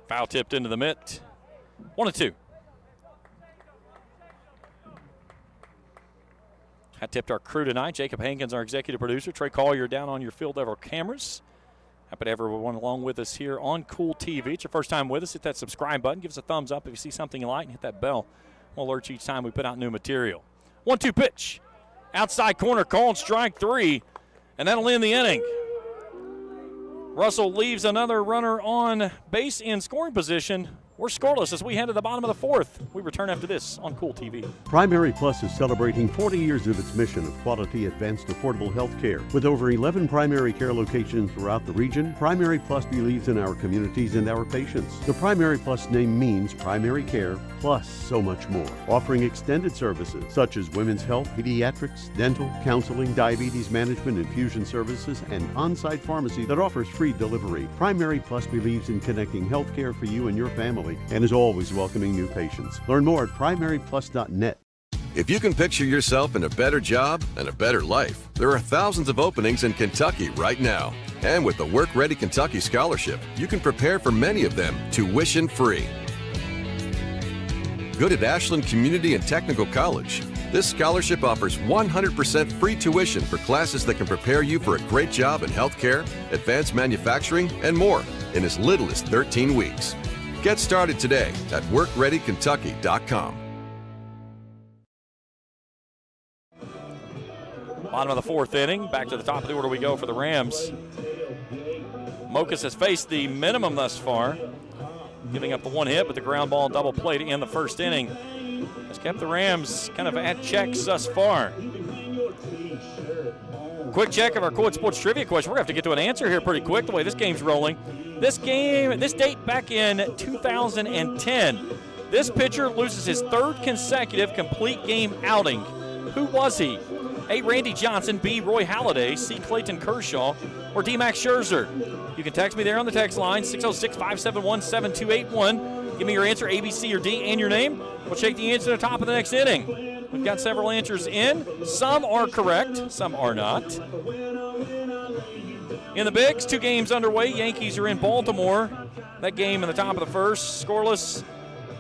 Foul tipped into the mitt. 1-2. I tipped our crew tonight. Jacob Hankins, our executive producer. Trey Collier down on your field level cameras. Happy to have everyone along with us here on Kool TV. It's your first time with us. Hit that subscribe button. Give us a thumbs up if you see something you like, and hit that bell. We'll alert you each time we put out new material. 1-2 pitch. Outside corner, called strike 3, and that'll end the inning. Russell leaves another runner on base in scoring position. We're scoreless as we head to the bottom of the 4th. We return after this on Kool TV. Primary Plus is celebrating 40 years of its mission of quality, advanced, affordable health care. With over 11 primary care locations throughout the region, Primary Plus believes in our communities and our patients. The Primary Plus name means primary care plus so much more. Offering extended services such as women's health, pediatrics, dental, counseling, diabetes management, infusion services, and on-site pharmacy that offers free delivery. Primary Plus believes in connecting health care for you and your family, and is always welcoming new patients. Learn more at primaryplus.net. If you can picture yourself in a better job and a better life, there are thousands of openings in Kentucky right now. And with the Work Ready Kentucky Scholarship, you can prepare for many of them tuition-free. Good at Ashland Community and Technical College. This scholarship offers 100% free tuition for classes that can prepare you for a great job in healthcare, advanced manufacturing, and more in as little as 13 weeks. Get started today at WorkReadyKentucky.com. Bottom of the 4th inning. Back to the top of the order we go for the Rams. Mokas has faced the minimum thus far, giving up the 1 hit, but the ground ball double play to end the 1st inning. has kept the Rams kind of at checks thus far. Quick check of our Kool Sports Trivia question. We're going to have to get to an answer here pretty quick the way this game's rolling. This date back in 2010. This pitcher loses his third consecutive complete game outing. Who was he? A. Randy Johnson, B. Roy Halladay, C. Clayton Kershaw, or D. Max Scherzer? You can text me there on the text line, 606-571-7281. Give me your answer, A, B, C, or D, and your name. We'll check the answer at the top of the next inning. We've got several answers in. Some are correct, some are not. In the Bigs, 2 games underway. Yankees are in Baltimore. That game in the top of the first, scoreless.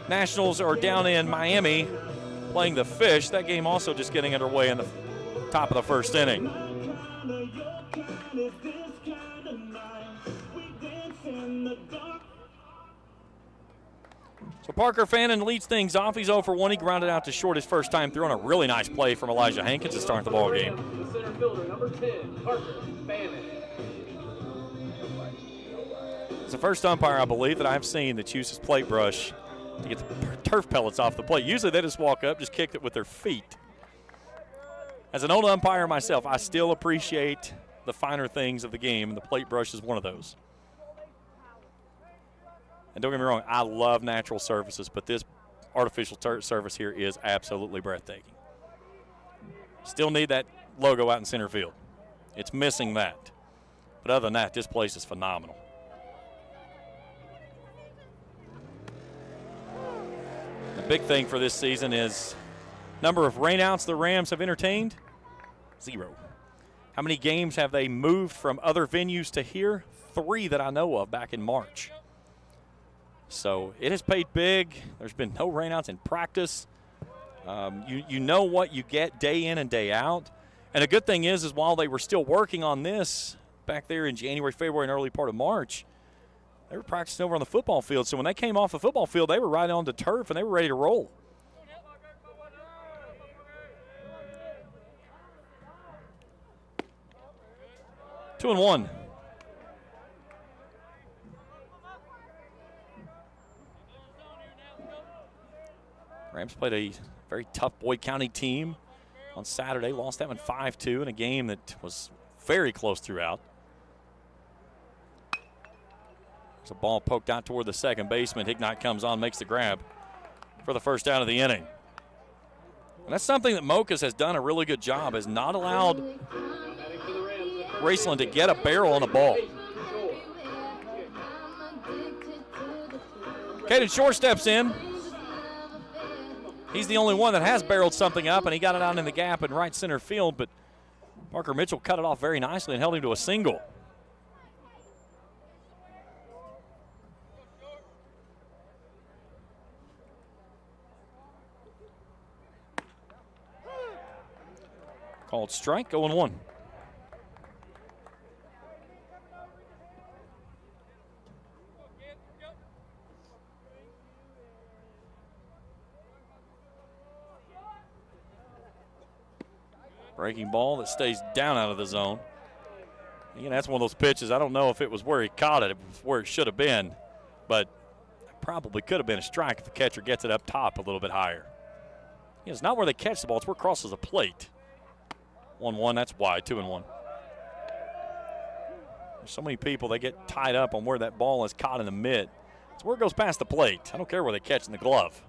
Nationals are down in Miami playing the Fish. That game also just getting underway in the top of the first inning. So Parker Fannin leads things off. He's 0 for 1. He grounded out to short his first time through on a really nice play from Elijah Hankins to start the ball game. The center fielder, number 10, Parker Fannin. It's the first umpire, I believe, that I've seen that uses plate brush to get the turf pellets off the plate. Usually they just walk up, just kick it with their feet. As an old umpire myself, I still appreciate the finer things of the game, and the plate brush is one of those. And don't get me wrong, I love natural surfaces, but this artificial surface here is absolutely breathtaking. Still need that logo out in center field. It's missing that. But other than that, this place is phenomenal. The big thing for this season is number of rainouts the Rams have entertained, 0. How many games have they moved from other venues to here? 3 that I know of back in March. So it has paid big. There's been no rainouts in practice. You know what you get day in and day out. And a good thing is while they were still working on this back there in January, February, and early part of March, they were practicing over on the football field. So when they came off the football field, they were right on the turf and they were ready to roll. Two and one. Rams played a very tough Boyd County team on Saturday. Lost that one 5-2 in a game that was very close throughout. There's a ball poked out toward the second baseman. Hignott comes on, makes the grab for the first out of the inning. And that's something that Mokas has done a really good job, has not allowed Raceland to get a barrel on a ball. Caden Shore steps in. He's the only one that has barreled something up, and he got it out in the gap in right center field, but Parker Mitchell cut it off very nicely and held him to a single. Called strike, 0-1. Breaking ball that stays down out of the zone. Again, that's one of those pitches. I don't know if it was where he caught it, where it should have been, but it probably could have been a strike if the catcher gets it up top a little bit higher. It's not where they catch the ball, it's where it crosses the plate. 1-1, that's wide, 2-1. There's so many people, they get tied up on where that ball is caught in the mid. It's where it goes past the plate. I don't care where they catch in the glove.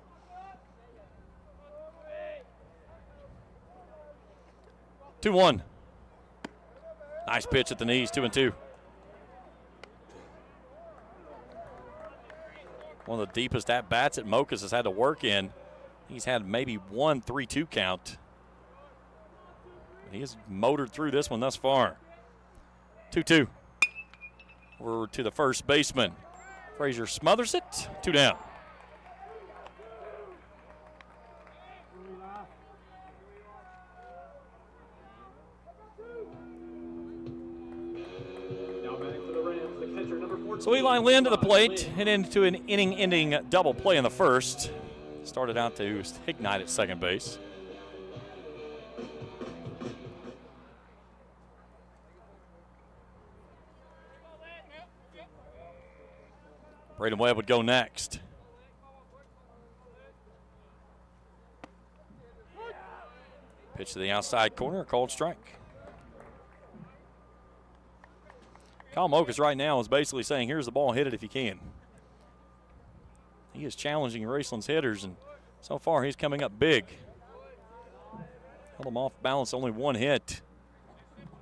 Two one. Nice pitch at the knees, 2-2. One of the deepest at-bats that Mokas has had to work in. He's had maybe 1 3-2 count. He has motored through this one thus far. 2-2. We're to the first baseman. Frazier smothers it. 2 down. So Eli Lynn to the plate and into an inning-ending double play in the first. Started out to Hignott at second base. Braden Webb would go next. Pitch to the outside corner, a called strike. Kyle Mokas right now is basically saying, here's the ball, hit it if you can. He is challenging Raceland's hitters, and so far he's coming up big. Held him off balance, only one hit.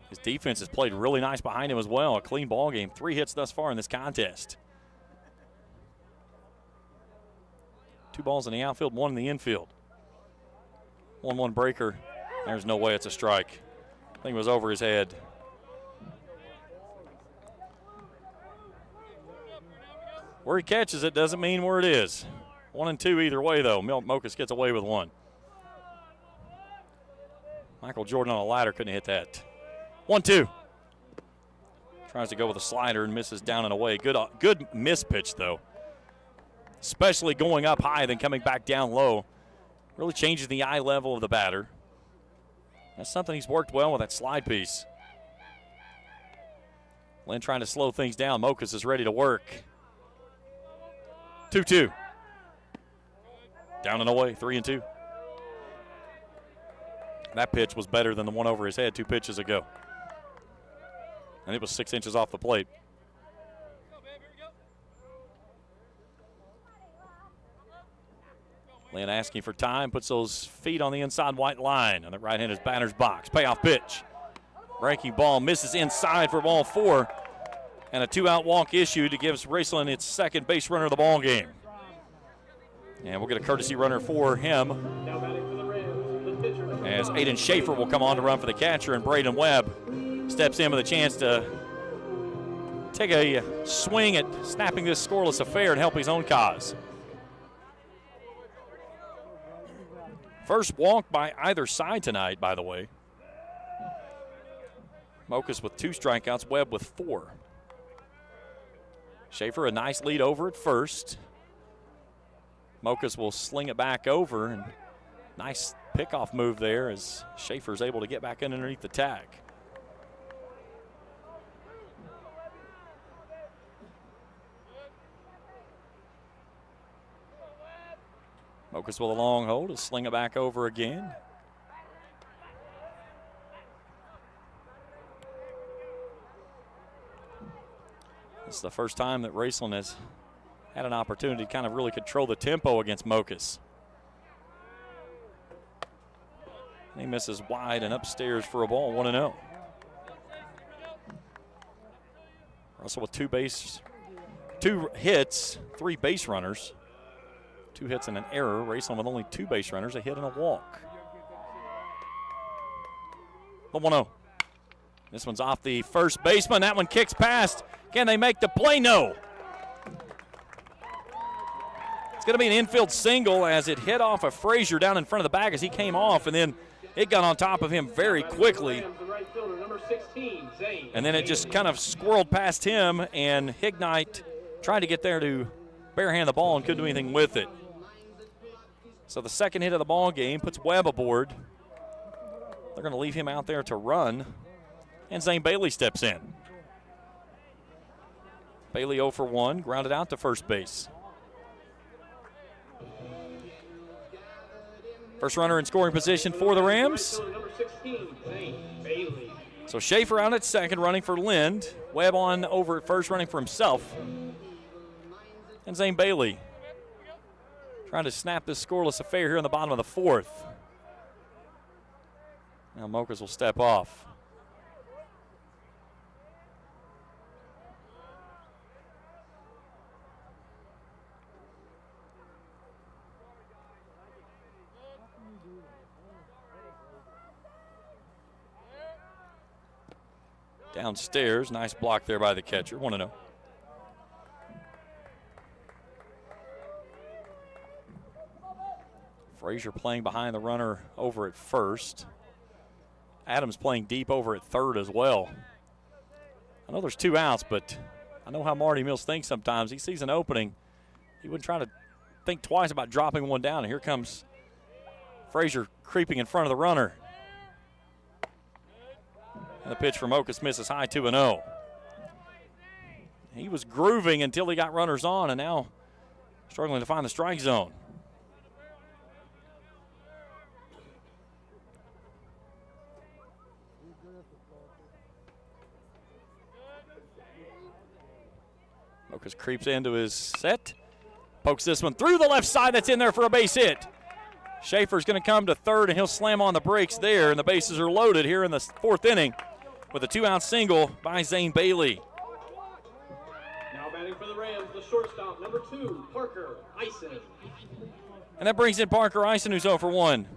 His defense has played really nice behind him as well. A clean ball game, 3 hits thus far in this contest. 2 balls in the outfield, 1 in the infield. 1-1 breaker. There's no way it's a strike. I think it was over his head. Where he catches it doesn't mean where it is. 1 and 2 either way, though. Mokas gets away with 1. Michael Jordan on a ladder couldn't hit that. 1-2. Tries to go with a slider and misses down and away. Good miss pitch, though. Especially going up high, then coming back down low. Really changes the eye level of the batter. That's something he's worked well with, that slide piece. Lynn trying to slow things down. Mokas is ready to work. 2-2. Down and away, 3-2. That pitch was better than the one over his head 2 pitches ago. And it was 6 inches off the plate. Lynn asking for time, puts those feet on the inside white line on the right-handed batter's box. Payoff pitch. Breaking ball misses inside for ball 4. And a 2-out walk issued to give Raceland its second base runner of the ball game. And we'll get a courtesy runner for him, as Aiden Schaefer will come on to run for the catcher, and Braden Webb steps in with a chance to take a swing at snapping this scoreless affair and help his own cause. First walk by either side tonight, by the way. Mokas with 2 strikeouts, Webb with 4. Schaefer a nice lead over at first. Mokas will sling it back over, and nice pickoff move there as Schaefer's able to get back in underneath the tag. Mokas with a long hold to sling it back over again. This is the first time that Raceland has had an opportunity to kind of really control the tempo against Mokas. And he misses wide and upstairs for a ball, 1-0. Russell with 2 hits, 3 base runners. 2 hits and an error. Raceland with only 2 base runners, a hit and a walk. 1-0. This one's off the first baseman. That one kicks past. Can they make the play? No. It's going to be an infield single as it hit off of Frazier down in front of the bag as he came off, and then it got on top of him very quickly. And then it just kind of squirreled past him, and Hignite tried to get there to barehand the ball and couldn't do anything with it. So the second hit of the ball game puts Webb aboard. They're going to leave him out there to run, and Zane Bailey steps in. Bailey 0 for 1, grounded out to first base. First runner in scoring position for the Rams. So Schaefer out at second, running for Lind. Webb on over at first, running for himself. And Zane Bailey trying to snap this scoreless affair here in the bottom of the 4th. Now Mokas will step off. Downstairs, nice block there by the catcher, 1-0. Frazier playing behind the runner over at first. Adams playing deep over at third as well. I know there's 2 outs, but I know how Marty Mills thinks sometimes. He sees an opening. He wouldn't try to think twice about dropping one down, and here comes Frazier creeping in front of the runner. And the pitch from Mokas misses high, 2-0. He was grooving until he got runners on, and now struggling to find the strike zone. Mocus creeps into his set. Pokes this one through the left side. That's in there for a base hit. Schaefer's going to come to third, and he'll slam on the brakes there, and the bases are loaded here in the fourth inning with a 2-out single by Zane Bailey. Now batting for the Rams, the shortstop, number 2, Parker Eisen. And that brings in Parker Eisen, who's 0 for 1.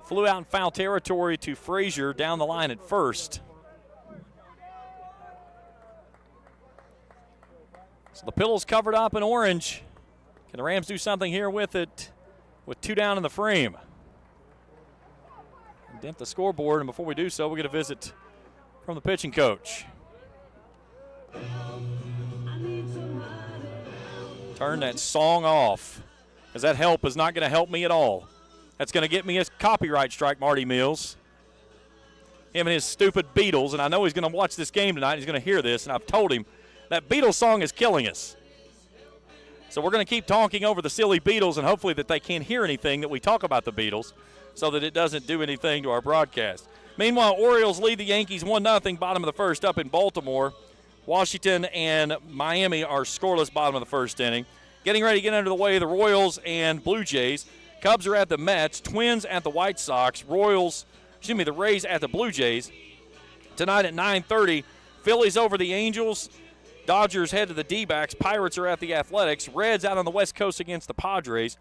Flew out in foul territory to Frazier down the line at first. So the pillow's covered up in orange. Can the Rams do something here with it with 2 down in the frame? Dent the scoreboard, and before we do so, we'll get a visit from the pitching coach. Turn that song off, because that help is not going to help me at all. That's going to get me a copyright strike, Marty Mills. Him and his stupid Beatles, and I know he's going to watch this game tonight. He's going to hear this, and I've told him that Beatles song is killing us. So we're going to keep talking over the silly Beatles, and hopefully that they can't hear anything that we talk about the Beatles so that it doesn't do anything to our broadcast. Meanwhile, Orioles lead the Yankees 1-0, bottom of the first up in Baltimore. Washington and Miami are scoreless bottom of the first inning. Getting ready to get under the way of the Royals and Blue Jays. Cubs are at the Mets, Twins at the White Sox, the Rays at the Blue Jays. Tonight at 9:30, Phillies over the Angels. Dodgers head to the D-backs. Pirates are at the Athletics. Reds out on the West Coast against the Padres.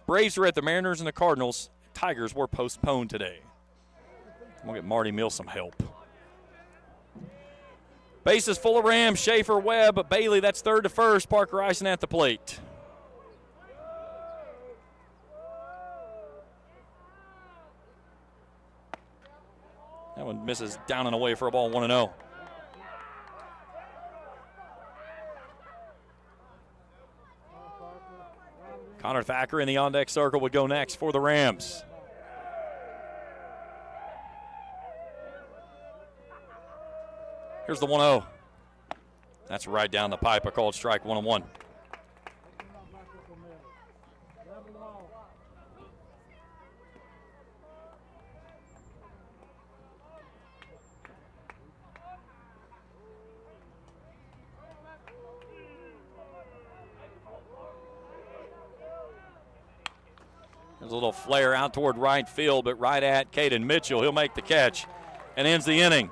Braves are at the Mariners and the Cardinals. Tigers were postponed today. We'll get Marty Mills some help. Bases full of Rams. Schaefer, Webb, Bailey. That's third to first. Parker Eisen at the plate. That one misses down and away for a ball, 1-0. Connor Thacker in the on-deck circle would go next for the Rams. Here's the 1-0. That's right down the pipe. A called strike, 1-1. There's a little flare out toward right field, but right at Caden Mitchell. He'll make the catch and ends the inning.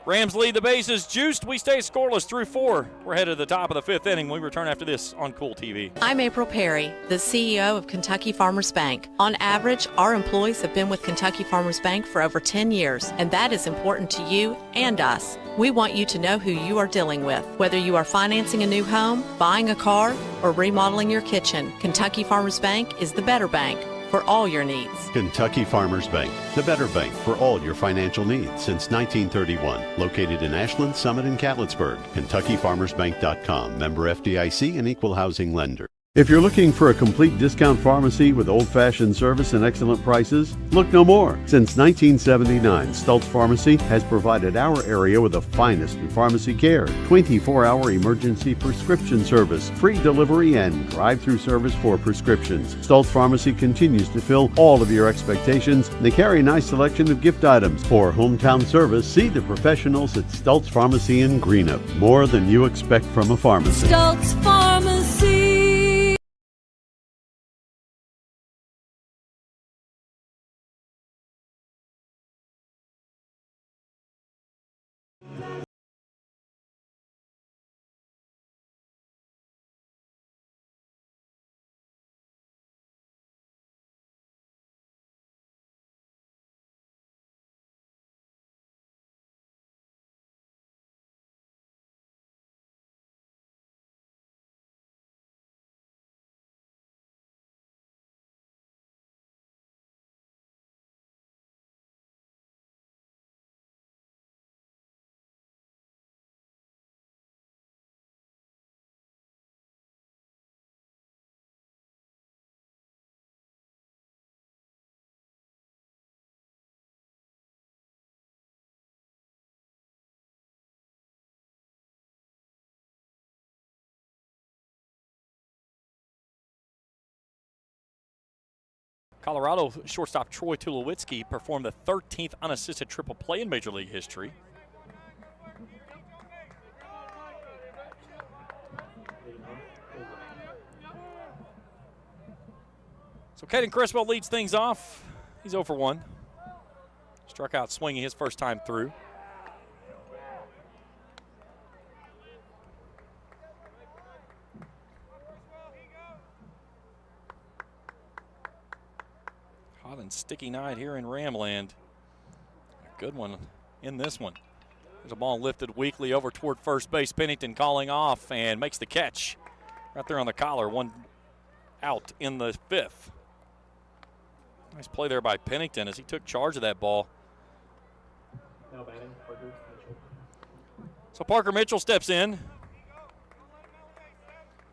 Rams lead the bases juiced. We stay scoreless through 4. We're headed to the top of the 5th inning. We return after this on Kool TV. I'm April Perry, the CEO of Kentucky Farmers Bank. On average, our employees have been with Kentucky Farmers Bank for over 10 years, and that is important to you and us. We want you to know who you are dealing with. Whether you are financing a new home, buying a car, or remodeling your kitchen, Kentucky Farmers Bank is the better bank for all your needs. Kentucky Farmers Bank, the better bank for all your financial needs since 1931. Located in Ashland, Summit, and Catlettsburg. KentuckyFarmersBank.com. Member FDIC and equal housing lender. If you're looking for a complete discount pharmacy with old-fashioned service and excellent prices, look no more. Since 1979, Stultz Pharmacy has provided our area with the finest in pharmacy care, 24-hour emergency prescription service, free delivery, and drive-through service for prescriptions. Stultz Pharmacy continues to fill all of your expectations. They carry a nice selection of gift items. For hometown service, see the professionals at Stultz Pharmacy in Greenup. More than you expect from a pharmacy. Stultz Pharmacy. Colorado shortstop Troy Tulowitzki performed the 13th unassisted triple play in Major League history. So Caden Criswell leads things off. He's 0 for 1. Struck out swinging his first time through. Hot and sticky night here in Ramland. A good one in this one. There's a ball lifted weakly over toward first base. Pennington calling off and makes the catch right there on the collar. One out in the 5th. Nice play there by Pennington as he took charge of that ball. Now batting, Parker Mitchell. So Parker Mitchell steps in.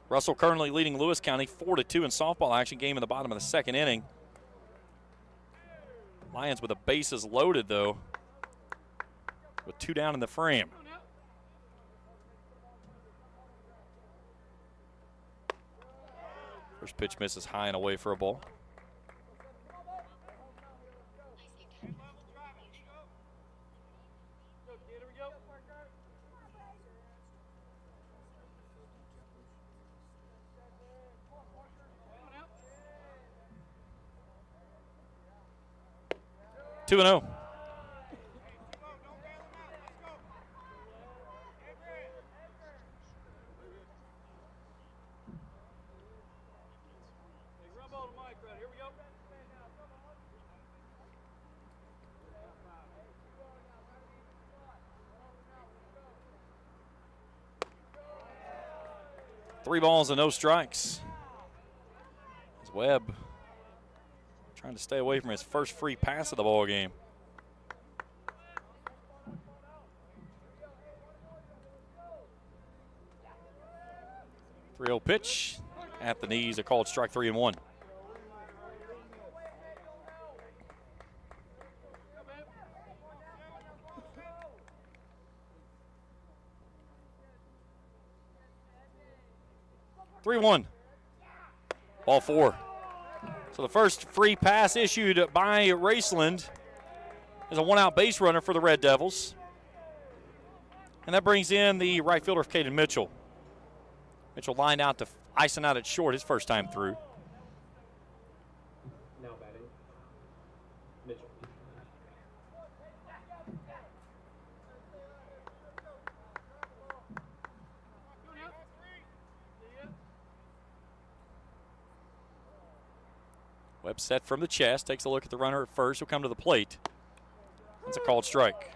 Russell currently leading Lewis County 4-2 in softball action. Game in the bottom of the 2nd inning. Lions with the bases loaded, though, with 2 down in the frame. First pitch misses high and away for a ball. Two and 0. Three balls and no strikes. As Webb trying to stay away from his first free pass of the ball game. The 3-0 pitch at the knees. A called strike 3 and 1. Ball 4. So the first free pass issued by Raceland is a 1-out base runner for the Red Devils. And that brings in the right fielder, Caden Mitchell. Mitchell lined out to icing out at short his first time through. Now batting, Mitchell. Webb set from the chest, takes a look at the runner at first. He'll come to the plate. That's a called strike.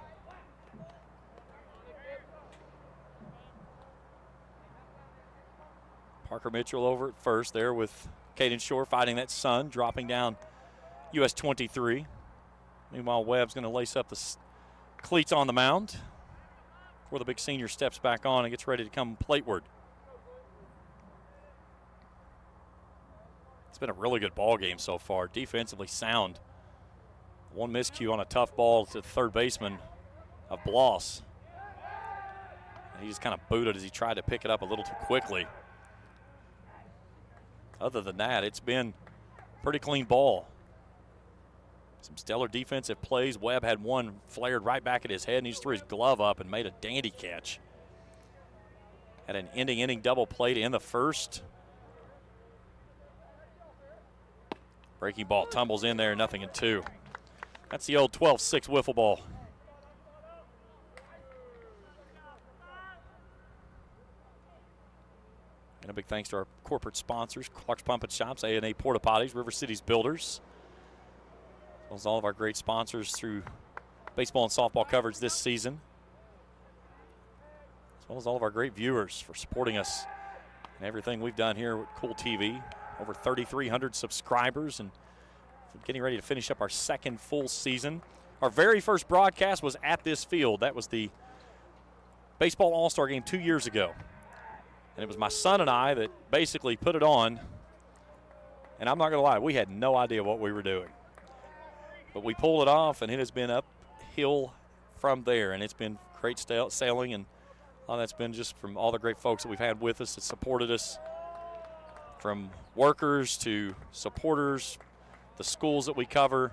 Parker Mitchell over at first there with Caden Shore fighting that sun, dropping down US 23. Meanwhile, Webb's going to lace up the cleats on the mound before the big senior steps back on and gets ready to come plateward. It's been a really good ball game so far. Defensively sound. One miscue on a tough ball to the third baseman of Bloss. And he just kind of booted as he tried to pick it up a little too quickly. Other than that, it's been a pretty clean ball. Some stellar defensive plays. Webb had one flared right back at his head, and he just threw his glove up and made a dandy catch. Had an ending inning double play to end the first. Breaking ball tumbles in there, 0-2. That's the old 12-6 wiffle ball. And a big thanks to our corporate sponsors, Clark's Pump and Shops, A&A Porta Potties, River Cities Builders, as well as all of our great sponsors through baseball and softball coverage this season, as well as all of our great viewers for supporting us and everything we've done here with Kool TV. Over 3,300 subscribers and getting ready to finish up our second full season. Our very first broadcast was at this field. That was the Baseball All-Star Game 2 years ago. And it was my son and I that basically put it on. And I'm not going to lie, we had no idea what we were doing. But we pulled it off, and it has been uphill from there. And it's been great sailing, and all that's been just from all the great folks that we've had with us that supported us, from workers to supporters, the schools that we cover,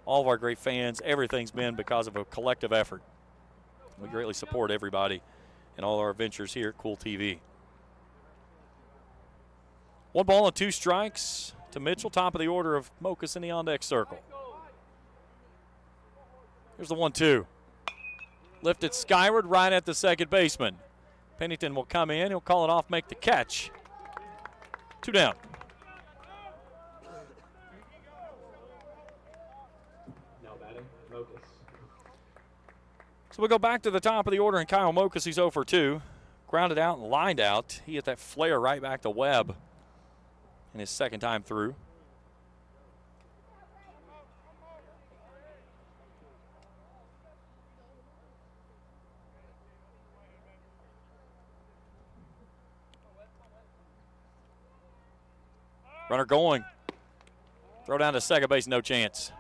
all of our great fans. Everything's been because of a collective effort. We greatly support everybody in all our ventures here at Kool TV. 1 ball and 2 strikes to Mitchell, top of the order of Mokas in the on-deck circle. Here's the 1-2. Lifted skyward right at the second baseman. Pennington will come in. He'll call it off, make the catch. 2 down. Now batting, Mokas. So we go back to the top of the order, and Kyle Mokas, he's 0 for 2. Grounded out and lined out. He hit that flare right back to Webb in his second time through. Runner going. Throw down to second base, no chance.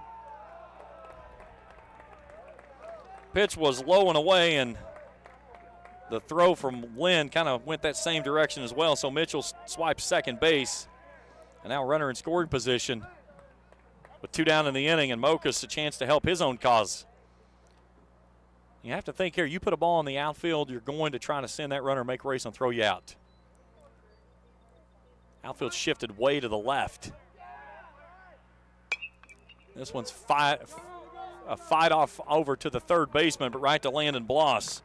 Pitch was low and away, and the throw from Lynn kind of went that same direction as well, so Mitchell swipes second base. And now runner in scoring position with 2 down in the inning, and Mokas a chance to help his own cause. You have to think here, you put a ball in the outfield, you're going to try to send that runner, make race, and throw you out. Outfield shifted way to the left. This one's a fight off over to the third baseman, but right to Landon Bloss,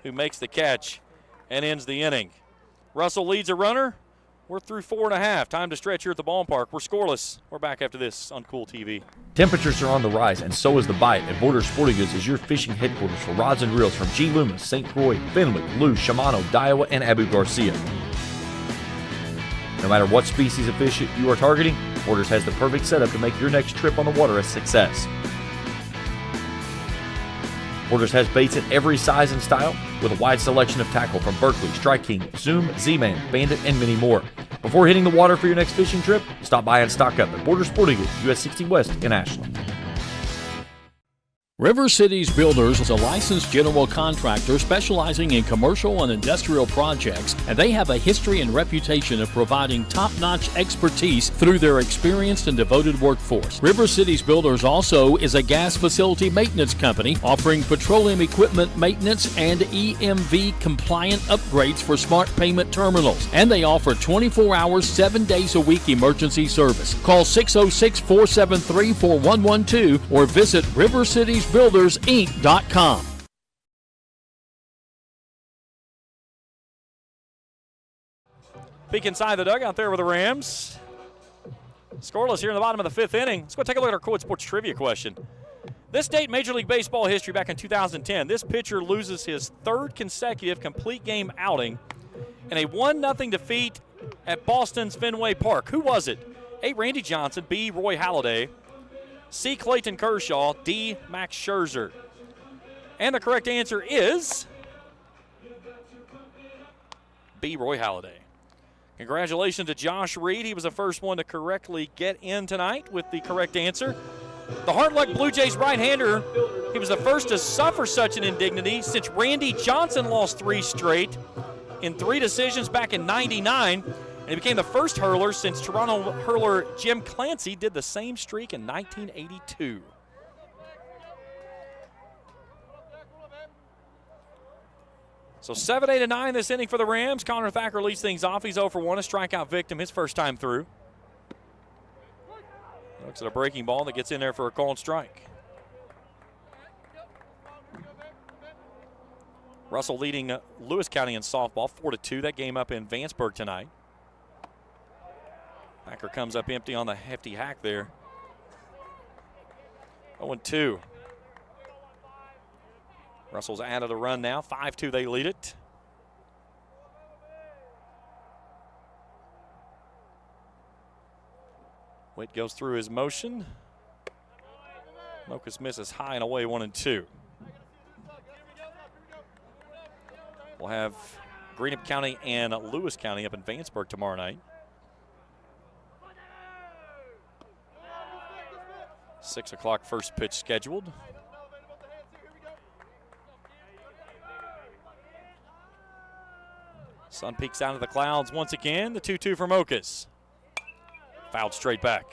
who makes the catch and ends the inning. Russell leads a runner. We're through 4.5. Time to stretch here at the ballpark. We're scoreless. We're back after this on Kool TV. Temperatures are on the rise, and so is the bite. And Border Sporting Goods is your fishing headquarters for rods and reels from G. Loomis, St. Croix, Fenwick, Lou, Shimano, Daiwa, and Abu Garcia. No matter what species of fish you are targeting, Borders has the perfect setup to make your next trip on the water a success. Borders has baits in every size and style with a wide selection of tackle from Berkley, Strike King, Zoom, Z-Man, Bandit, and many more. Before hitting the water for your next fishing trip, stop by and stock up at Border Sporting Goods, US 60 West in Ashland. River Cities Builders is a licensed general contractor specializing in commercial and industrial projects, and they have a history and reputation of providing top-notch expertise through their experienced and devoted workforce. River Cities Builders also is a gas facility maintenance company offering petroleum equipment maintenance and EMV compliant upgrades for smart payment terminals, and they offer 24 hours, 7 days a week emergency service. Call 606-473-4112 or visit rivercitiesbuildersinc.com. Peek inside the dugout there with the Rams. Scoreless here in the bottom of the 5th inning. Let's go take a look at our Kool Sports trivia question. This date, Major League Baseball history back in 2010, this pitcher loses his 3rd consecutive complete game outing in a 1-0 defeat at Boston's Fenway Park. Who was it? A. Randy Johnson, B. Roy Halladay, C. Clayton Kershaw, D. Max Scherzer. And the correct answer is B. Roy Halladay. Congratulations to Josh Reed. He was the first one to correctly get in tonight with the correct answer. The Hard Luck Blue Jays right-hander, he was the first to suffer such an indignity since Randy Johnson lost 3 straight in 3 decisions back in '99. And he became the first hurler since Toronto hurler Jim Clancy did the same streak in 1982. So 7-8-9 this inning for the Rams. Connor Thacker leads things off. He's 0 for 1, a strikeout victim, his first time through. Looks at a breaking ball that gets in there for a called strike. Russell leading Lewis County in softball 4-2. That game up in Vanceburg tonight. Thacker comes up empty on the hefty hack there. 0-2. Russell's added a run now. 5-2 they lead it. Witt goes through his motion. Mokas misses high and away, 1-2. We'll have Greenup County and Lewis County up in Vanceburg tomorrow night. 6 o'clock first pitch scheduled. Sun peeks out of the clouds once again. The 2-2 for Mokas. Fouled straight back.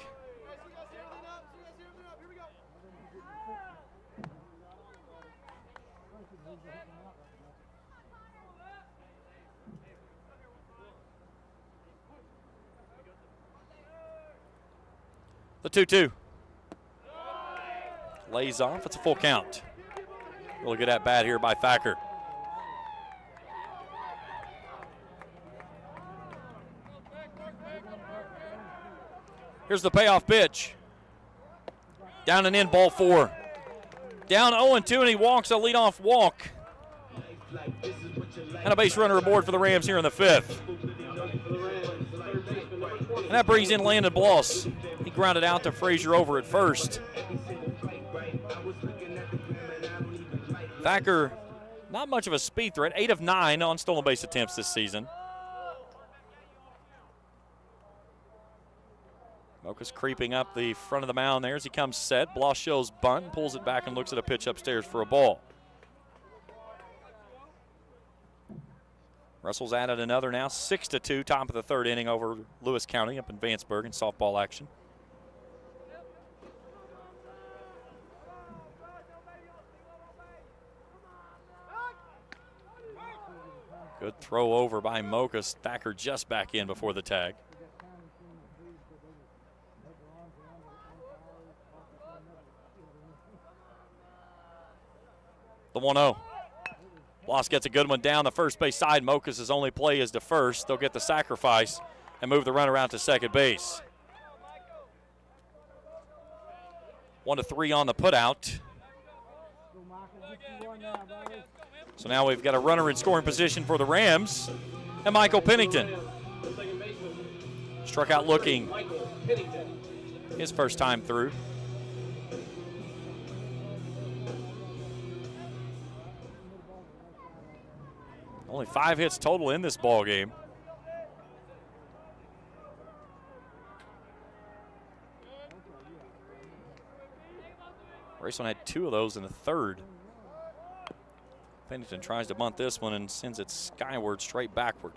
The 2-2. Lays off. It's a full count. Really good at bat here by Thacker. Here's the payoff pitch. Down and in, ball 4. Down 0-2, and he walks a leadoff walk. And a base runner aboard for the Rams here in the 5th. And that brings in Landon Bloss. He grounded out to Frazier over at first. Thacker, not much of a speed threat. 8 of 9 on stolen base attempts this season. Mocha's creeping up the front of the mound there as he comes set. Bloss shows bunt, pulls it back and looks at a pitch upstairs for a ball. Russell's added another now, 6-2, top of the 3rd inning over Lewis County up in Vanceburg in softball action. Good throw over by Mocha. Thacker just back in before the tag. The 1-0. Bloss gets a good one down the first base side. Mocha's only play is to first. They'll get the sacrifice and move the runner out to second base. 1-3 on the putout. So now we've got a runner in scoring position for the Rams, and Michael Pennington. Struck out looking. His first time through. Only 5 hits total in this ball game. Raceland had 2 of those in the 3rd. Pennington tries to bunt this one and sends it skyward, straight backward.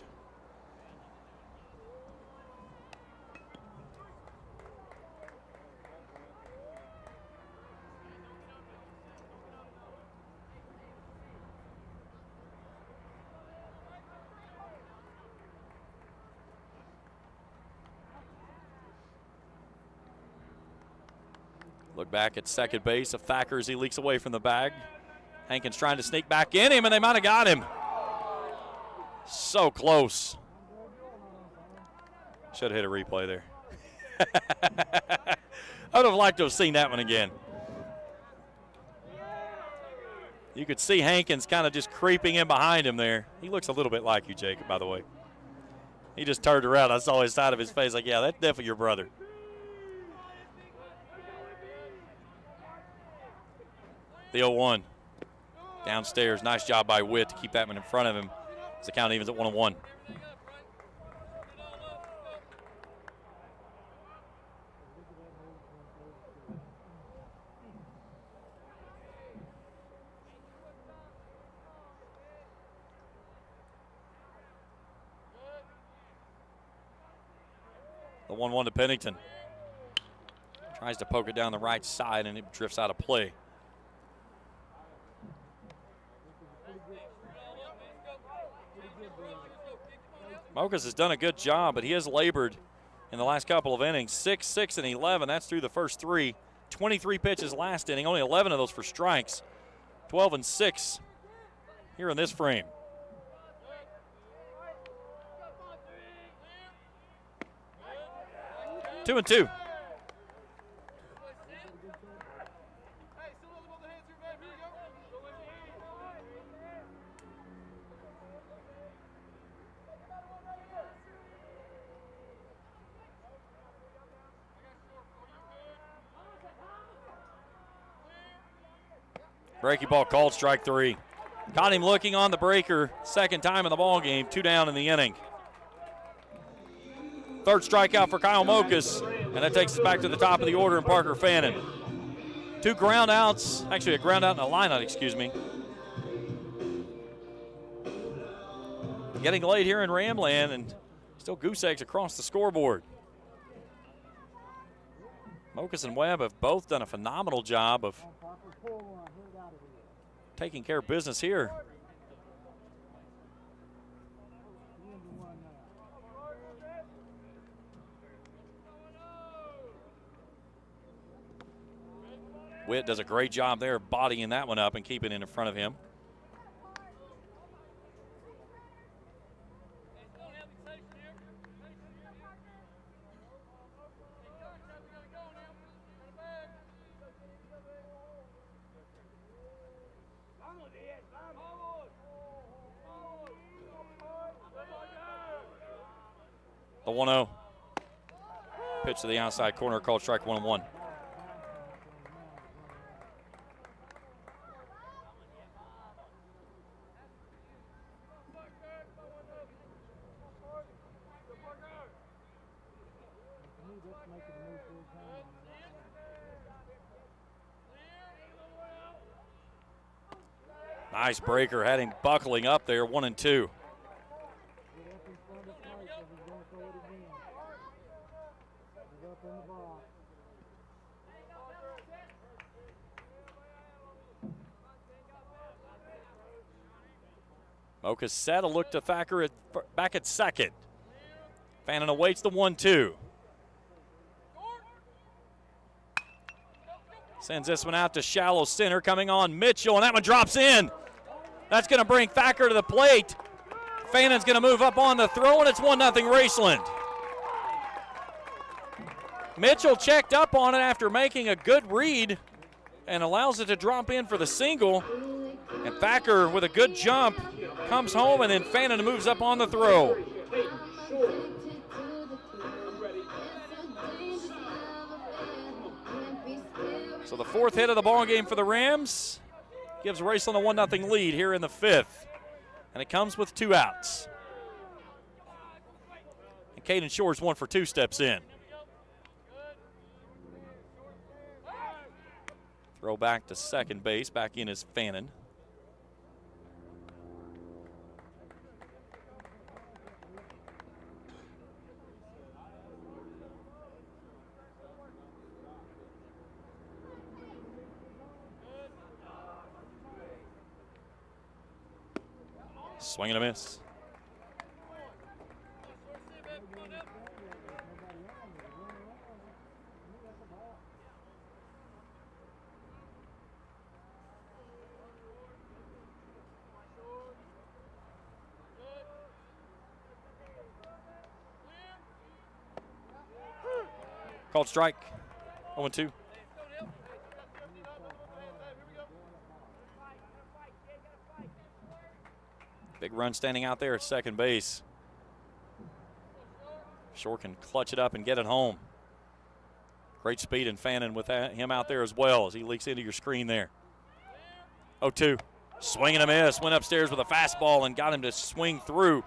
Look back at second base of Thacker as he leaks away from the bag. Hankins trying to sneak back in him, and they might have got him. So close. Should have hit a replay there. I would have liked to have seen that one again. You could see Hankins kind of just creeping in behind him there. He looks a little bit like you, Jacob, by the way. He just turned around. I saw his side of his face like, yeah, that's definitely your brother. The 0-1. Downstairs, nice job by Witt to keep that one in front of him as the count evens at 1-1. The 1-1 to Pennington. Tries to poke it down the right side, and it drifts out of play. Mokas has done a good job, but he has labored in the last couple of innings. 6, 6, and 11. That's through the first 3. 23 pitches last inning, only 11 of those for strikes. 12 and 6 here in this frame. Two and 2. Breaking ball called, strike 3. Caught him looking on the breaker, second time in the ball game, 2 down in the inning. Third strikeout for Kyle Mokas, and that takes us back to the top of the order in Parker Fannin. 2 ground outs, actually a ground out and a line out, excuse me. Getting late here in Ramland, and still goose eggs across the scoreboard. Mokas and Webb have both done a phenomenal job of taking care of business here. Witt does a great job there bodying that one up and keeping it in front of him. The 1-0. Pitch to the outside corner, called strike 1-1. Nice breaker, had him buckling up there, 1-2. Mocha's set, a look to Thacker back at second. Fannin awaits the 1-2. Sends this one out to shallow center, coming on Mitchell, and that one drops in. That's going to bring Thacker to the plate. Fannin's going to move up on the throw, and it's 1-0 Raceland. Mitchell checked up on it after making a good read and allows it to drop in for the single. And Thacker, with a good jump, comes home, and then Fannin moves up on the throw. So the fourth hit of the ball game for the Rams gives Raceland a 1-0 lead here in the fifth. And it comes with 2 outs. And Caden Shores 1 for 2 steps in. Throw back to second base. Back in is Fannin. Swing and a miss. Called strike. 0-2. Big run standing out there at second base. Shore can clutch it up and get it home. Great speed and Fannin with him out there as well as he leaks into your screen there. 0-2. Swing and a miss. Went upstairs with a fastball and got him to swing through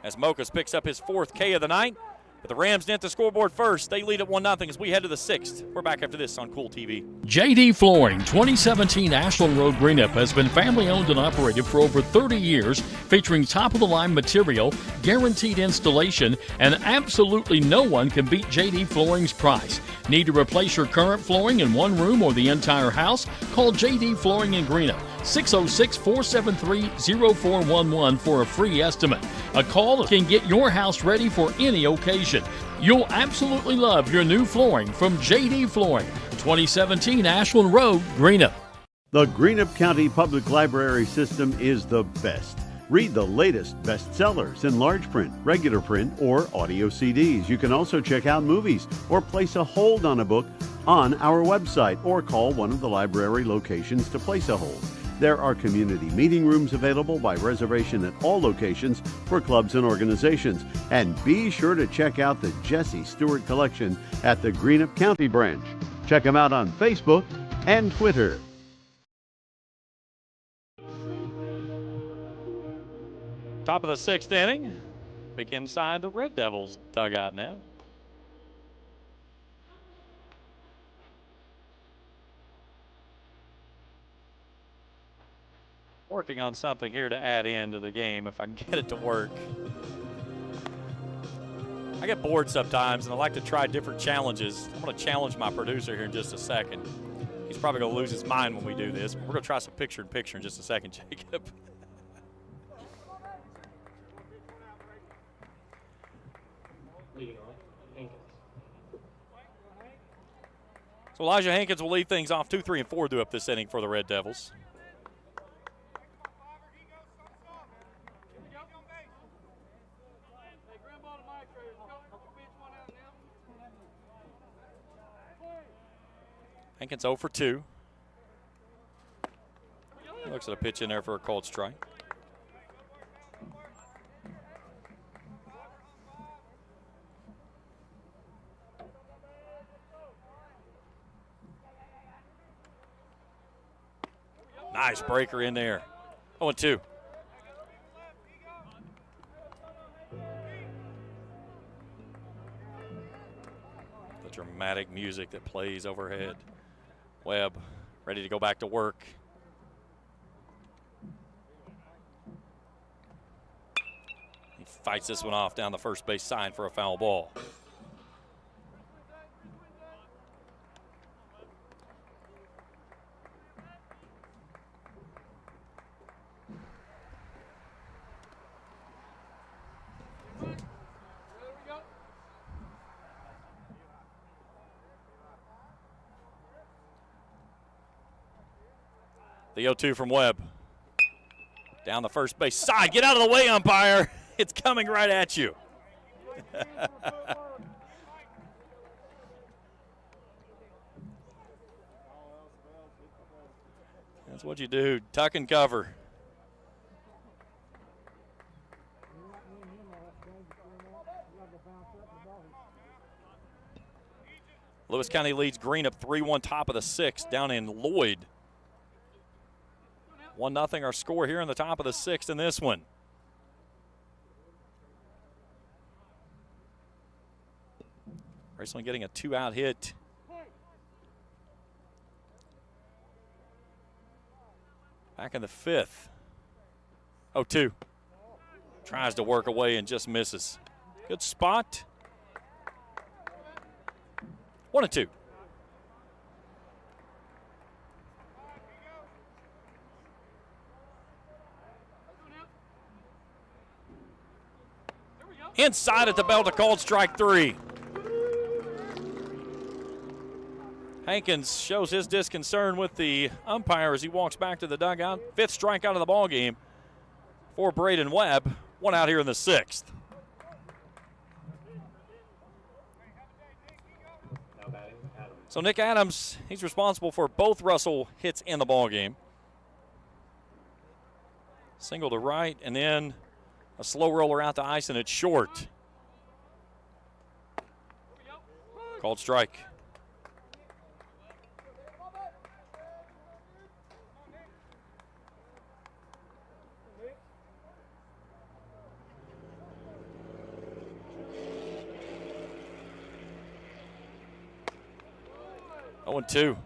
as Mokas picks up his 4th K of the night. But the Rams dent the scoreboard first. They lead at 1-0 as we head to the 6th. We're back after this on Kool TV. JD Flooring, 2017 Ashland Road Greenup, has been family owned and operated for over 30 years, featuring top-of-the-line material, guaranteed installation, and absolutely no one can beat JD Flooring's price. Need to replace your current flooring in one room or the entire house? Call JD Flooring in Greenup, 606-473-0411 for a free estimate. A call can get your house ready for any occasion. You'll absolutely love your new flooring from JD Flooring, 2017 Ashland Road, Greenup. The Greenup County Public Library system is the best. Read the latest bestsellers in large print, regular print, or audio CDs. You can also check out movies or place a hold on a book on our website or call one of the library locations to place a hold. There are community meeting rooms available by reservation at all locations for clubs and organizations. And be sure to check out the Jesse Stewart collection at the Greenup County branch. Check them out on Facebook and Twitter. Top of the 6th inning. Pick inside the Red Devils dugout now. Working on something here to add into the game if I can get it to work. I get bored sometimes and I like to try different challenges. I'm going to challenge my producer here in just a second. He's probably going to lose his mind when we do this. We're going to try some picture-in-picture in just a second, Jacob. So Elijah Hankins will lead things off 2, 3, and 4 due up this inning for the Red Devils. Hankins 0 for 2. Looks at a pitch in there for a called strike. Nice breaker in there. 0-2. The dramatic music that plays overhead. Webb ready to go back to work. He fights this one off down the first base sign for a foul ball. The 0-2 from Webb. Down the first base side. Get out of the way, umpire. It's coming right at you. That's what you do. Tuck and cover. Lewis County leads Green up 3-1 top of the 6th down in Lloyd. 1-0 our score here in the top of the 6th in this one. Raceland getting a 2-out hit. Back in the 5th. 0-2. Tries to work away and just misses. Good spot. 1-2. Inside at the belt, a called strike 3. Hankins shows his disconcern with the umpire as he walks back to the dugout. 5th strikeout of the ball game for Braden Webb. 1 out here in the 6th. So Nick Adams, he's responsible for both Russell hits in the ball game. Single to right, and then a slow roller out to ice, and it's short. Called strike. Oh, 2.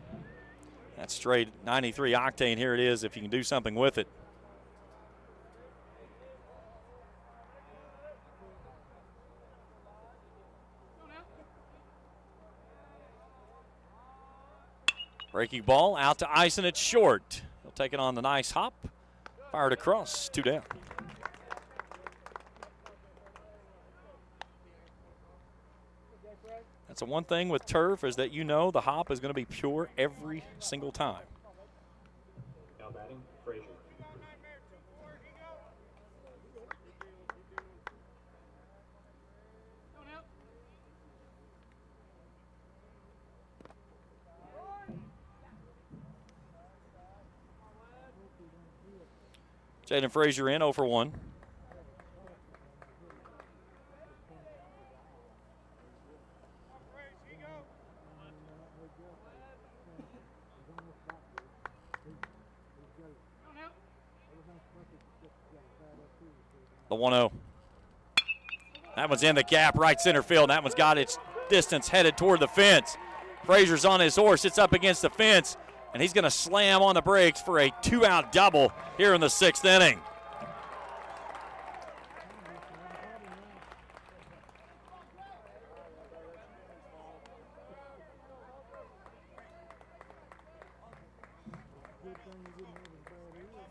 That's straight 93 octane. Here it is if you can do something with it. Breaking ball out to ice, and it's short. He'll take it on the nice hop. Fired across, 2 down. That's the one thing with turf is that you know the hop is going to be pure every single time. Now batting, Frazier. Jaden Frazier in 0 for 1. The 1-0. That one's in the gap, right center field. That one's got its distance headed toward the fence. Frazier's on his horse. It's up against the fence, and he's going to slam on the brakes for a 2-out double here in the 6th inning.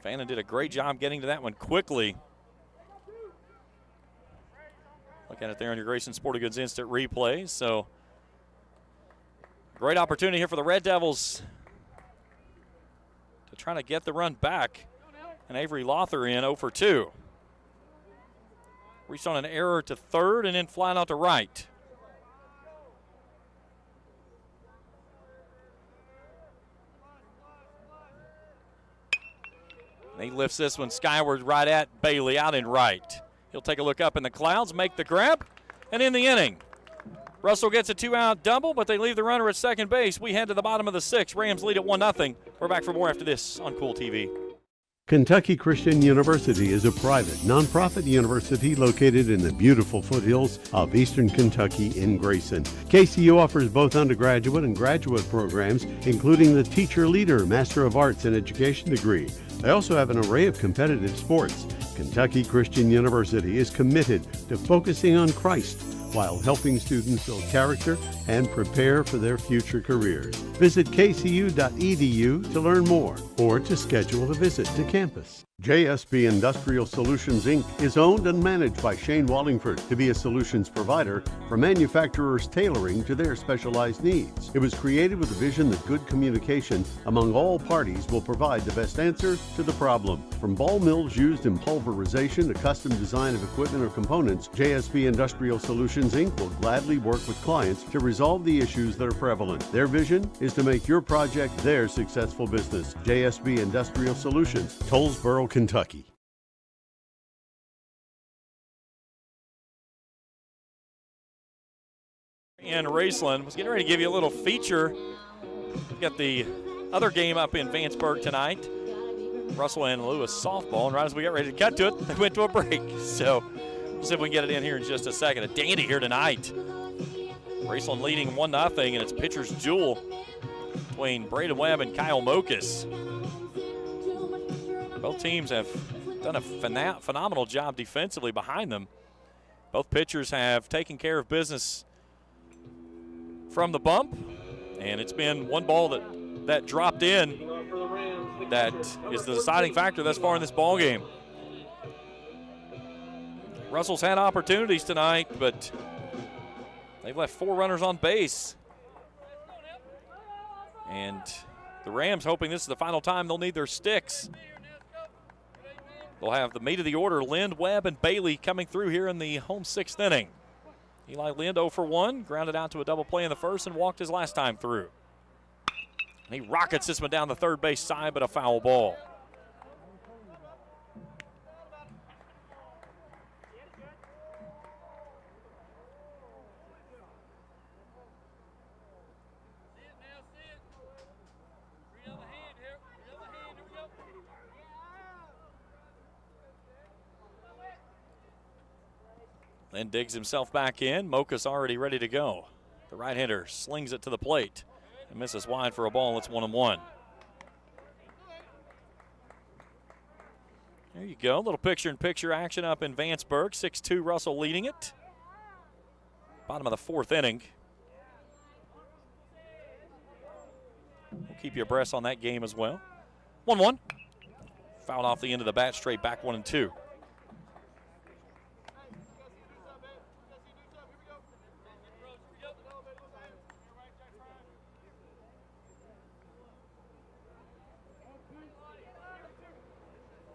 Fannin did a great job getting to that one quickly. Look at it there on your Grayson Sporting Goods instant replay. So Great opportunity here for the Red Devils to try to get the run back. And Avery Lothar in 0 for 2. Reached on an error to third and then flying out to right. And he lifts this one skyward right at Bailey, out in right. He'll take a look up in the clouds, make the grab, and in the inning. Russell gets a 2-out double, but they leave the runner at second base. We head to the bottom of the 6th. Rams lead at 1-0. We're back for more after this on Kool TV. Kentucky Christian University is a private, nonprofit university located in the beautiful foothills of eastern Kentucky in Grayson. KCU offers both undergraduate and graduate programs, including the Teacher Leader Master of Arts in Education degree. They also have an array of competitive sports. Kentucky Christian University is committed to focusing on Christ while helping students build character and prepare for their future careers. Visit kcu.edu to learn more or to schedule a visit to campus. JSB Industrial Solutions, Inc. is owned and managed by Shane Wallingford to be a solutions provider for manufacturers tailoring to their specialized needs. It was created with the vision that good communication among all parties will provide the best answer to the problem. From ball mills used in pulverization to custom design of equipment or components, JSB Industrial Solutions, Inc. will gladly work with clients to resolve the issues that are prevalent. Their vision is to make your project their successful business. JSB Industrial Solutions, Tollsboro, Kentucky. And Raceland was getting ready to give you a little feature. We got the other game up in Vanceburg tonight. Russell and Lewis softball, and right as we got ready to cut to it, they went to a break. So we'll see if we can get it in here in just a second. A dandy here tonight. Raceland leading 1-0, and it's pitcher's duel between Braden Webb and Kyle Mokus. Both teams have done a phenomenal job defensively behind them. Both pitchers have taken care of business from the bump, and it's been one ball that dropped in that is the deciding factor thus far in this ball game. Russell's had opportunities tonight, but they've left 4 runners on base. And the Rams, hoping this is the final time they'll need their sticks. They'll have the meat of the order, Lind, Webb, and Bailey coming through here in the home 6th inning. Eli Lind 0 for 1, grounded out to a double play in the first and walked his last time through. And he rockets this one down the third base side, but a foul ball. Then digs himself back in. Mokus already ready to go. The right-hander slings it to the plate and misses wide for a ball. It's 1-1. There you go. A little picture-in-picture action up in Vanceburg. 6-2 Russell leading it. Bottom of the 4th inning. We'll keep you abreast on that game as well. 1-1. Fouled off the end of the bat, straight back 1-2.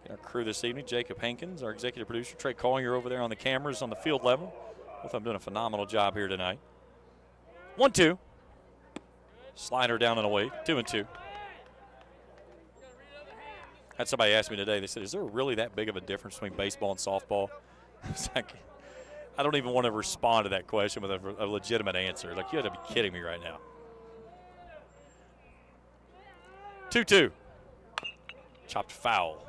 Our crew this evening, Jacob Hankins, our executive producer, Trey Collier over there on the cameras on the field level. Both of them doing a phenomenal job here tonight. 1-2. Slider down and away, 2-2. Had somebody ask me today, they said, is there really that big of a difference between baseball and softball? It's like, I don't even want to respond to that question with a legitimate answer. Like, you had to be kidding me right now. 2-2. Chopped foul.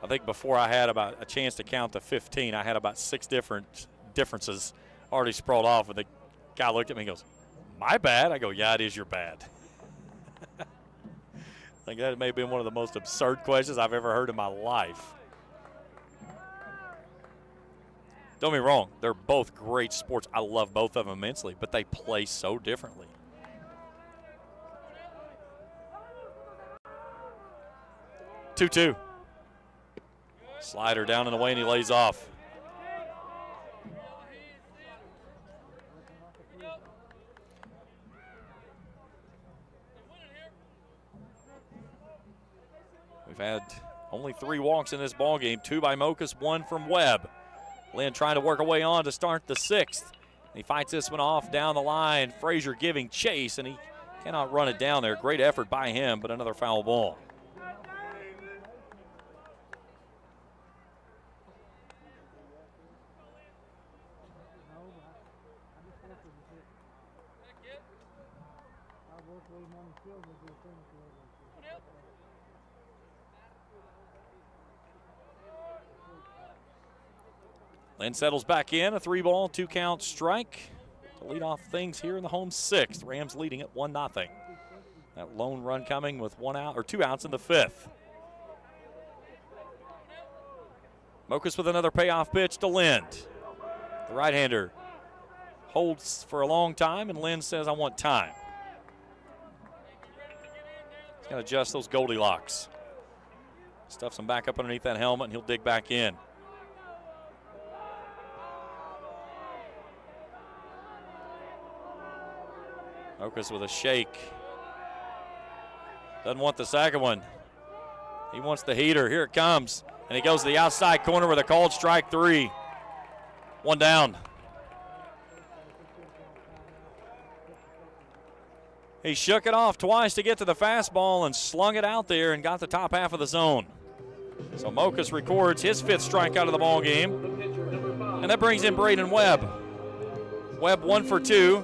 I think before I had about a chance to count to 15, I had about 6 different differences already sprawled off. And the guy looked at me and goes, my bad? I go, yeah, it is your bad. I think that may have been one of the most absurd questions I've ever heard in my life. Don't get me wrong, they're both great sports. I love both of them immensely, but they play so differently. Two. Slider down and away, and he lays off. We've had only 3 walks in this ball game, 2 by Mokus, 1 from Webb. Lynn trying to work away on to start the 6th. He fights this one off down the line. Frazier giving chase, and he cannot run it down there. Great effort by him, but another foul ball. Lynn settles back in, a 3-ball, 2-count strike to lead off things here in the home 6th. Rams leading at 1-0. That lone run coming with 1 out or 2 outs in the 5th. Mokus with another payoff pitch to Lind. The right-hander holds for a long time, and Lind says, I want time. He's going to adjust those Goldilocks. Stuffs him back up underneath that helmet, and he'll dig back in. Mokus with a shake. Doesn't want the second one. He wants the heater. Here it comes. And he goes to the outside corner with a called strike 3. 1 down. He shook it off twice to get to the fastball and slung it out there and got the top half of the zone. So Mokus records his 5th strikeout of the ball game. And that brings in Braden Webb. Webb 1 for 2.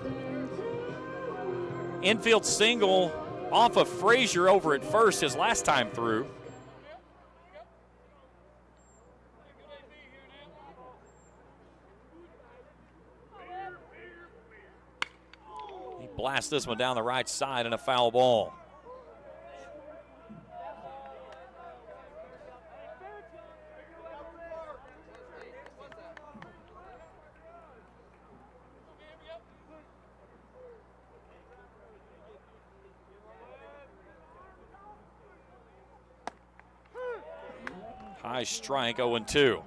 Infield single off of Frazier over at first his last time through. He blasts this one down the right side and a foul ball. High strike, 0-2.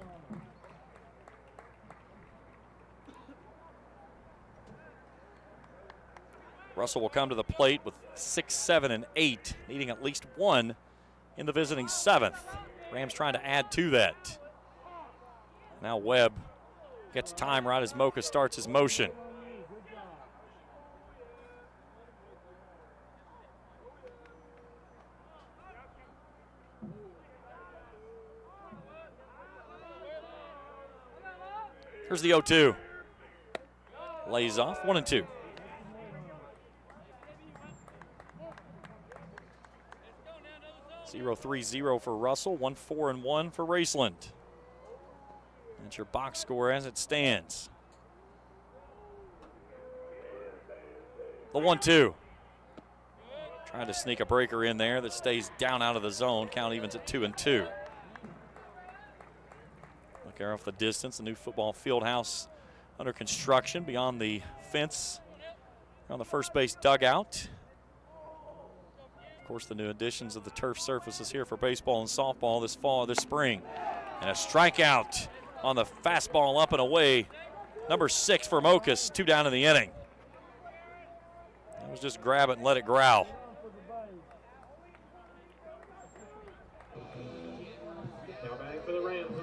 Russell will come to the plate with 6, 7, and 8, needing at least 1 in the visiting 7th. Rams trying to add to that. Now Webb gets time right as Mokus starts his motion. Here's the 0-2. Lays off, 1-2. Zero 3-0 for Russell, 1-4-1 for Raceland. That's your box score as it stands. The 1-2. Trying to sneak a breaker in there that stays down out of the zone. Count evens at 2-2. Look there off the distance, the new football field house under construction beyond the fence on the first base dugout. Of course, the new additions of the turf surfaces here for baseball and softball this spring. And a strikeout on the fastball up and away. Number 6 for Mokus, 2 down in the inning. That was just grab it and let it growl.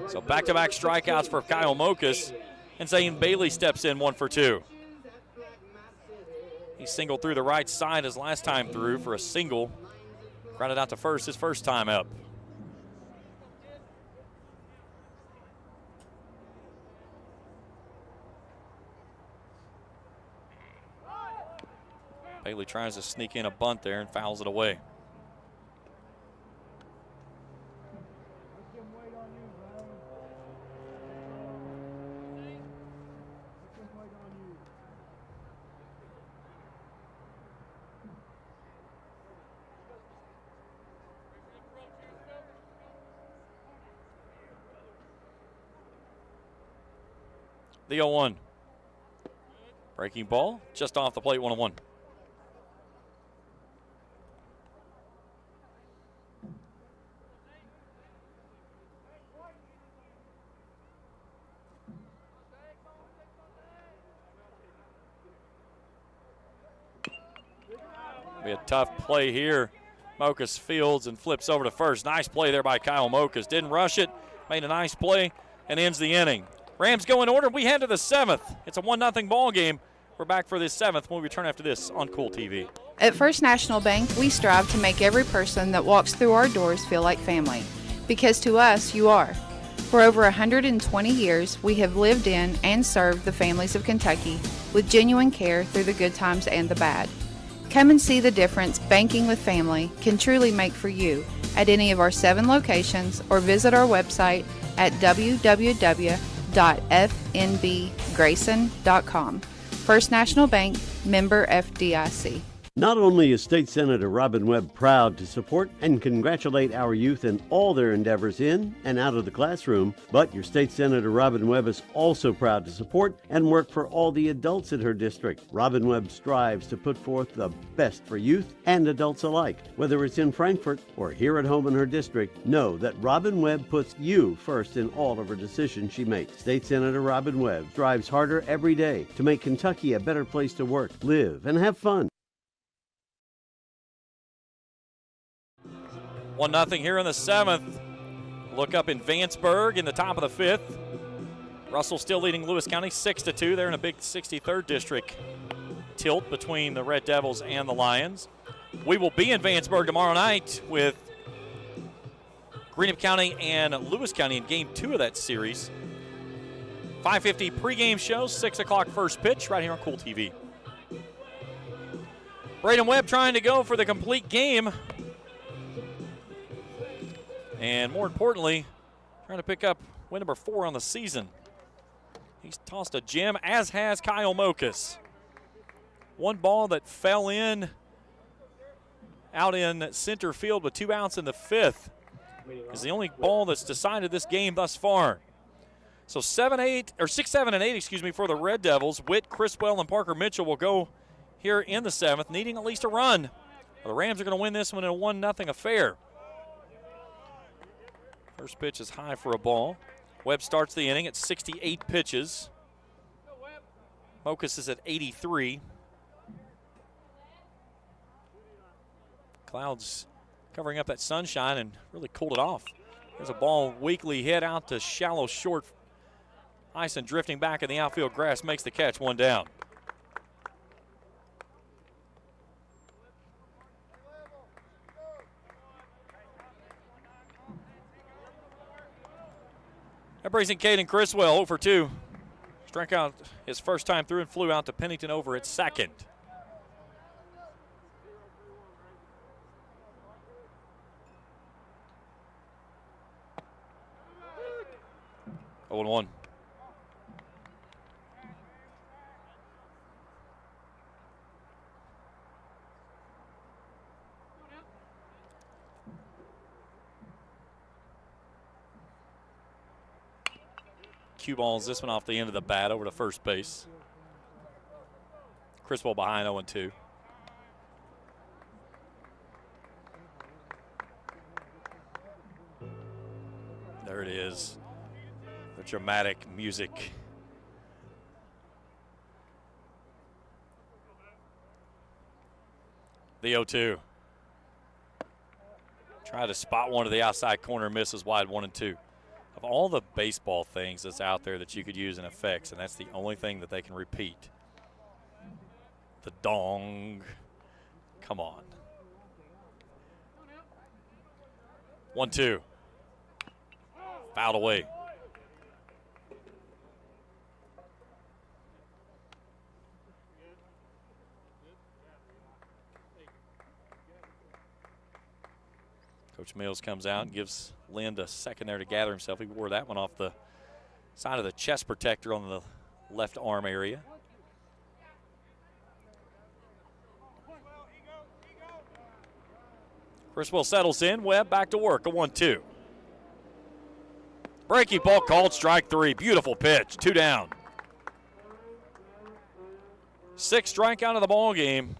So back-to-back strikeouts for Kyle Mokus, and Zane Bailey steps in 1 for 2. He singled through the right side his last time through for a single. Grounded out to first his first time up. Bailey tries to sneak in a bunt there and fouls it away. The 0-1. Breaking ball just off the plate, 1-1. Be a tough play here. Mokus fields and flips over to first. Nice play there by Kyle Mokus. Didn't rush it, made a nice play, and ends the inning. Rams go in order. We head to the 7th. It's a 1-0 ball game. We're back for this 7th. We'll return after this on Kool TV. At First National Bank, we strive to make every person that walks through our doors feel like family. Because to us, you are. For over 120 years, we have lived in and served the families of Kentucky with genuine care through the good times and the bad. Come and see the difference banking with family can truly make for you at any of our 7 locations or visit our website at www.fnbgrayson.com. First National Bank, member FDIC. Not only is State Senator Robin Webb proud to support and congratulate our youth in all their endeavors in and out of the classroom, but your State Senator Robin Webb is also proud to support and work for all the adults in her district. Robin Webb strives to put forth the best for youth and adults alike. Whether it's in Frankfort or here at home in her district, know that Robin Webb puts you first in all of her decisions she makes. State Senator Robin Webb strives harder every day to make Kentucky a better place to work, live, and have fun. 1-0 here in the 7th. Look up in Vanceburg in the top of the 5th. Russell still leading Lewis County 6-2. They're in a big 63rd district tilt between the Red Devils and the Lions. We will be in Vanceburg tomorrow night with Greenup County and Lewis County in Game 2 of that series. 5:50 pregame show, 6 o'clock first pitch right here on Kool TV. Braden Webb trying to go for the complete game. And more importantly, trying to pick up win number 4 on the season. He's tossed a gem, as has Kyle Mokus. One ball that fell in out in center field with 2 outs in the 5th is the only ball that's decided this game thus far. So 6, 7, and 8, for the Red Devils. Witt, Criswell, and Parker Mitchell will go here in the 7th, needing at least a run. The Rams are going to win this one in a 1-0 affair. First pitch is high for a ball. Webb starts the inning at 68 pitches. Mokus is at 83. Clouds covering up that sunshine and really cooled it off. There's a ball weakly hit out to shallow short. Ison drifting back in the outfield grass makes the catch, 1 down. That brings in Caden Criswell, 0 for 2. Struck out his first time through and flew out to Pennington over at second. Oh, 1. Cue balls this one off the end of the bat over to first base. Criswell behind 0-2. There it is. The dramatic music. The 0-2. Try to spot one to the outside corner, misses wide, 1-2. Of all the baseball things that's out there that you could use in effects, and that's the only thing that they can repeat. The dong. Come on. 1-2. Fouled away. Coach Mills comes out and gives Lind a second there to gather himself. He wore that one off the side of the chest protector on the left arm area. Criswell settles in. Webb back to work. A 1-2. Breaking ball called, strike 3. Beautiful pitch. 2 down. 6th strikeout of the ball game.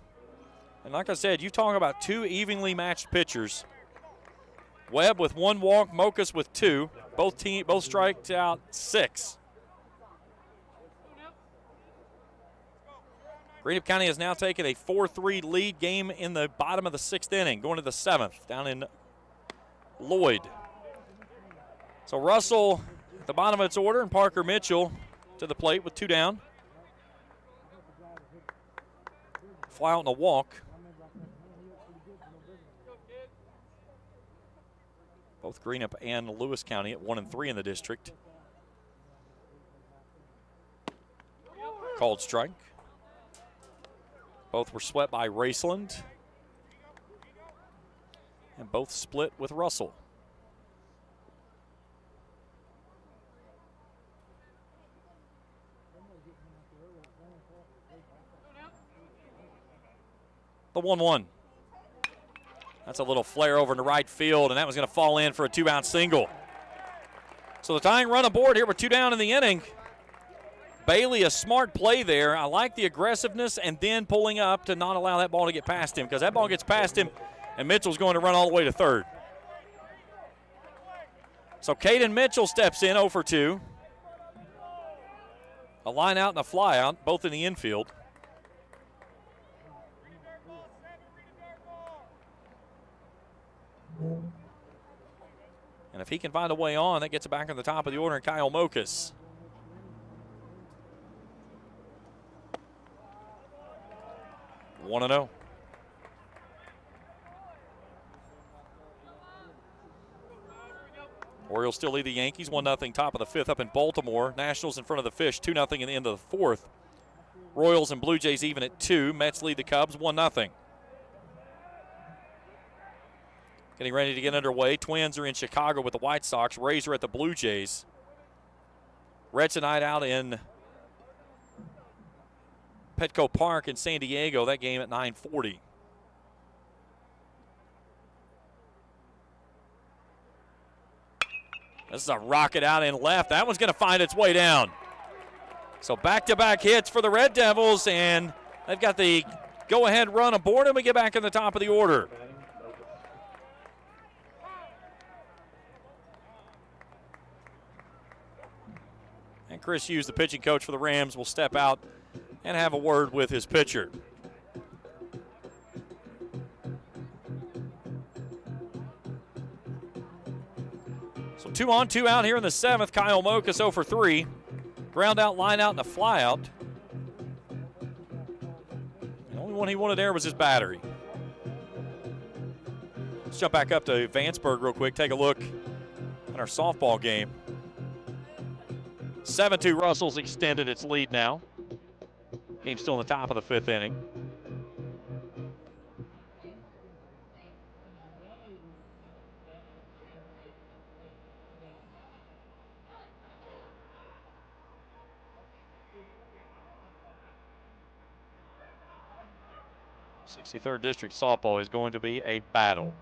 And like I said, you talk about 2 evenly matched pitchers. Webb with 1 walk, Mokus with 2. Both striked out 6. Greenup County has now taken a 4-3 lead, game in the bottom of the 6th inning, going to the 7th down in Lloyd. So Russell at the bottom of its order, and Parker Mitchell to the plate with 2 down. Fly out and a walk. Both Greenup and Lewis County at 1-3 in the district. Called strike. Both were swept by Raceland. And both split with Russell. The 1-1. That's a little flare over into right field, and that was going to fall in for a 2-out single. So the tying run aboard here with 2 down in the inning. Bailey, a smart play there. I like the aggressiveness and then pulling up to not allow that ball to get past him, because that ball gets past him, and Mitchell's going to run all the way to third. So Caden Mitchell steps in 0 for 2. A line out and a fly out, both in the infield. And if he can find a way on, that gets it back in the top of the order, and Kyle Mokas. One 1-0. Orioles still lead the Yankees 1-0, top of the 5th up in Baltimore. Nationals in front of the Fish 2-0 in the end of the 4th. Royals and Blue Jays even at 2. Mets lead the Cubs 1-0. Getting ready to get underway. Twins are in Chicago with the White Sox. Rays are at the Blue Jays. Reds tonight out in Petco Park in San Diego. That game at 9:40. This is a rocket out in left. That one's going to find its way down. So back-to-back hits for the Red Devils, and they've got the go-ahead run aboard, and we get back in the top of the order. And Chris Hughes, the pitching coach for the Rams, will step out and have a word with his pitcher. So 2 on, 2 out here in the 7th. Kyle Mokas 0 for 3. Ground out, line out, and a fly out. The only one he wanted there was his battery. Let's jump back up to Vanceburg real quick. Take a look at our softball game. 7-2 Russell's extended its lead now. Game's still in the top of the 5th inning. Third District softball is going to be a battle.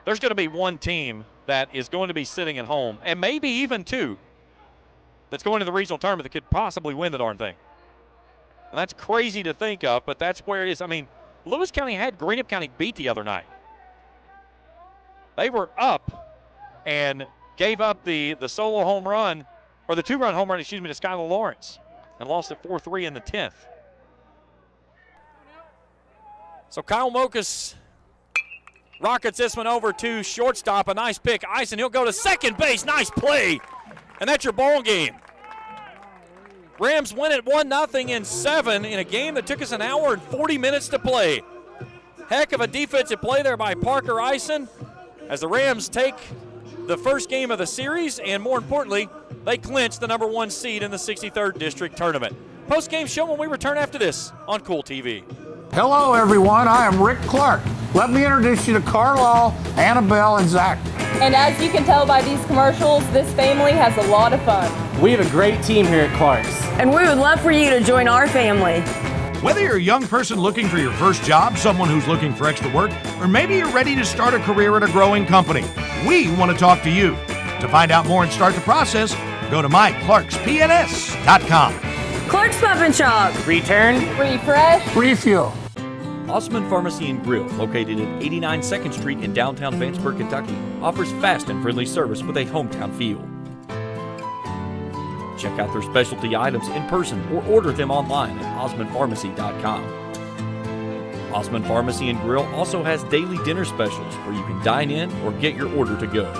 There's going to be one team that is going to be sitting at home, and maybe even 2, that's going to the regional tournament that could possibly win the darn thing. And that's crazy to think of, but that's where it is. I mean, Lewis County had Greenup County beat the other night. They were up and gave up the solo home run, or the 2-run home run, to Skylar Lawrence, and lost at 4-3 in the 10th. So Kyle Mokas rockets this one over to shortstop. A nice pick. Eisen, he'll go to second base. Nice play. And that's your ball game. Rams win it 1-0 in 7 in a game that took us an hour and 40 minutes to play. Heck of a defensive play there by Parker Eisen as the Rams take the first game of the series, and more importantly, they clinch the number 1 seed in the 63rd District Tournament. Post-game show when we return after this on Kool TV. Hello, everyone. I am Rick Clark. Let me introduce you to Carlisle, Annabelle, and Zach. And as you can tell by these commercials, this family has a lot of fun. We have a great team here at Clark's. And we would love for you to join our family. Whether you're a young person looking for your first job, someone who's looking for extra work, or maybe you're ready to start a career at a growing company, we want to talk to you. To find out more and start the process, go to myclarkspns.com. Clark's Pub and Shop. Return. Refresh. Refuel. Osman Pharmacy and Grill, located at 89 2nd Street in downtown Vanceburg, Kentucky, offers fast and friendly service with a hometown feel. Check out their specialty items in person or order them online at osmondpharmacy.com. Osmond Pharmacy and Grill also has daily dinner specials where you can dine in or get your order to go.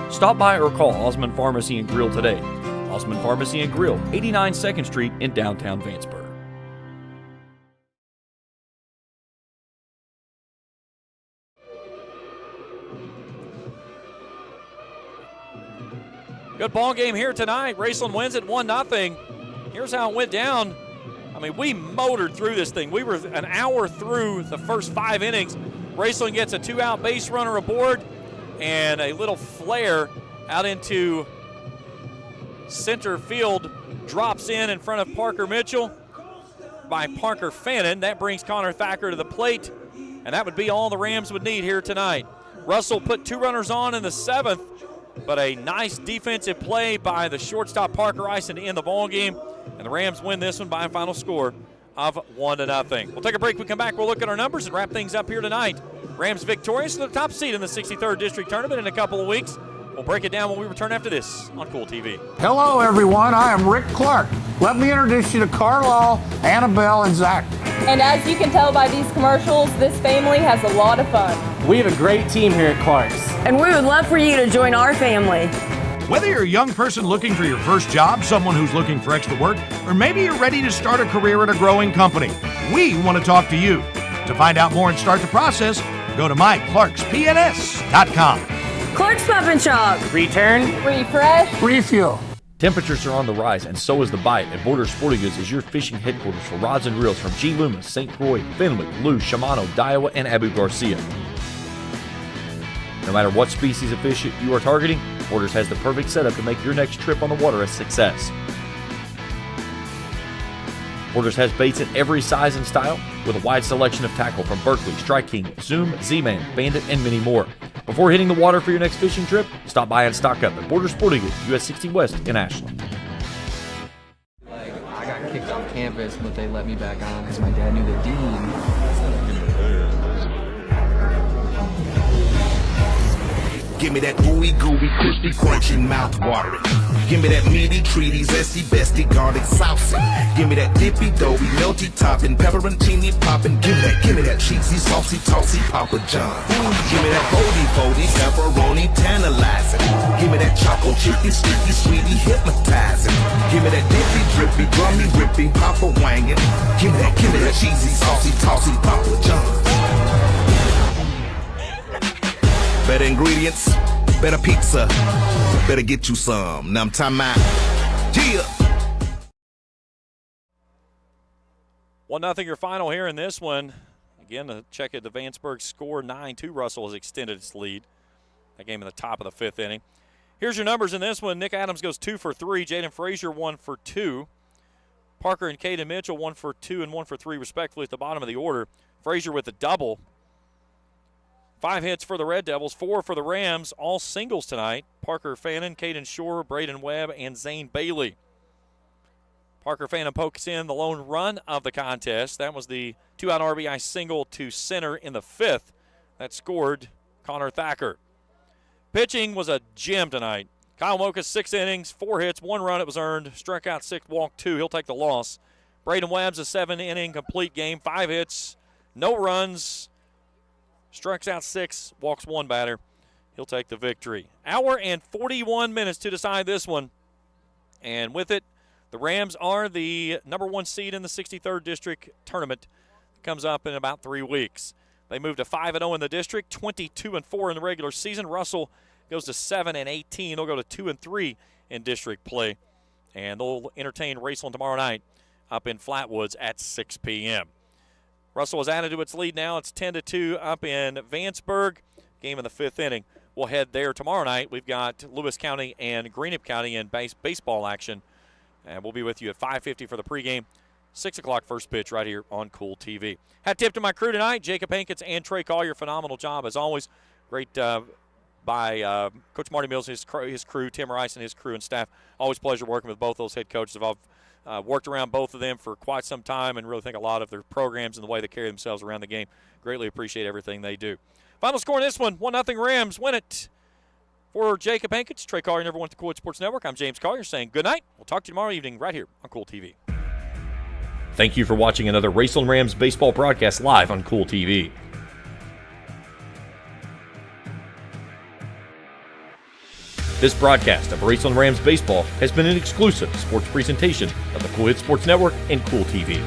Stop by or call Osmond Pharmacy and Grill today. Osmond Pharmacy and Grill, 89 2nd Street in downtown Vanceburg. Good ball game here tonight. Raceland wins it 1-0. Here's how it went down. I mean, we motored through this thing. We were an hour through the first 5 innings. Raceland gets a 2-out base runner aboard and a little flare out into center field. Drops in front of Parker Mitchell by Parker Fannin. That brings Connor Thacker to the plate, and that would be all the Rams would need here tonight. Russell put 2 runners on in the 7th, but a nice defensive play by the shortstop Parker Ison to end the ball game, and the Rams win this one by a final score of 1-0. We'll take a break. We come back. We'll look at our numbers and wrap things up here tonight. Rams victorious to the top seed in the 63rd District Tournament in a couple of weeks. We'll break it down when we return after this on Kool TV. Hello, everyone. I am Rick Clark. Let me introduce you to Carlisle, Annabelle, and Zach. And as you can tell by these commercials, this family has a lot of fun. We have a great team here at Clark's. And we would love for you to join our family. Whether you're a young person looking for your first job, someone who's looking for extra work, or maybe you're ready to start a career at a growing company, we want to talk to you. To find out more and start the process, go to myclarkspns.com. Clark's Pub and Shop. Return, refresh, refuel. Temperatures are on the rise, and so is the bite, and Border Sporting Goods is your fishing headquarters for rods and reels from G. Loomis, St. Croix, Fenwick, Lou, Shimano, Daiwa, and Abu Garcia. No matter what species of fish you are targeting, Borders has the perfect setup to make your next trip on the water a success. Borders has baits in every size and style, with a wide selection of tackle from Berkeley, Strike King, Zoom, Z-Man, Bandit, and many more. Before hitting the water for your next fishing trip, stop by and stock up at Border Sporting Goods, US 60 West in Ashland. I got kicked off campus, but they let me back on because my dad knew the dean. Give me that ooey gooey, crispy, crunchy, mouth watering. Give me that meaty, treaty, zesty, bestie, garlic, saucy. Give me that dippy, doughy, melty, topping, pepperoncini, popping. Give me that cheesy, saucy, tossy, Papa John. Give me that foldy, pepperoni, tantalizing. Give me that choco chicken, sticky, sweetie, hypnotizing. Give me that dippy, drippy, drummy, rippy, Papa wangin'. Give me that cheesy, saucy, tossy, Papa John. Better ingredients, better pizza, better get you some. Now I'm talking about, yeah. 1-0 your final here in this one. Again, to check it, the Vanceburg score 9-2. Russell has extended its lead. That game in the top of the 5th inning. Here's your numbers in this one. Nick Adams goes 2 for 3. Jaden Frazier 1 for 2. Parker and Caden Mitchell 1 for 2 and 1 for 3 respectively at the bottom of the order. Frazier with a double. 5 hits for the Red Devils, 4 for the Rams, all singles tonight. Parker Fannin, Caden Shore, Braden Webb, and Zane Bailey. Parker Fannin pokes in the lone run of the contest. That was the 2-out RBI single to center in the 5th. That scored Connor Thacker. Pitching was a gem tonight. Kyle Mocha, 6 innings, 4 hits, 1 run. It was earned. Struck out 6, walked 2. He'll take the loss. Braden Webb's a 7-inning complete game, 5 hits, no runs. Strikes out 6, walks 1 batter. He'll take the victory. Hour and 41 minutes to decide this one. And with it, the Rams are the number 1 seed in the 63rd District Tournament. It comes up in about 3 weeks. They move to 5-0 in the district, 22-4 in the regular season. Russell goes to 7-18. They'll go to 2-3 in district play. And they'll entertain Raceland tomorrow night up in Flatwoods at 6 p.m. Russell has added to its lead now. It's 10-2 up in Vanceburg. Game in the 5th inning. We'll head there tomorrow night. We've got Lewis County and Greenup County in baseball action. And we'll be with you at 5:50 for the pregame. 6 o'clock first pitch right here on Kool TV. Hat tip to my crew tonight, Jacob Hankins and Trey Collier. Phenomenal job as always. Great by Coach Marty Mills, his crew, Tim Rice and his crew and staff. Always pleasure working with both those head coaches. I've worked around both of them for quite some time and really think a lot of their programs and the way they carry themselves around the game. Greatly appreciate everything they do. Final score in this one, 1-0 Rams win it For Jacob Hankins, Trey Collier, and everyone at the Kool Sports Network, I'm James Collier saying good night. We'll talk to you tomorrow evening right here on Kool TV. Thank you for watching another Raceland Rams baseball broadcast live on Kool TV. This broadcast of Raceland Rams baseball has been an exclusive sports presentation of the Kool Sports Network and Kool TV.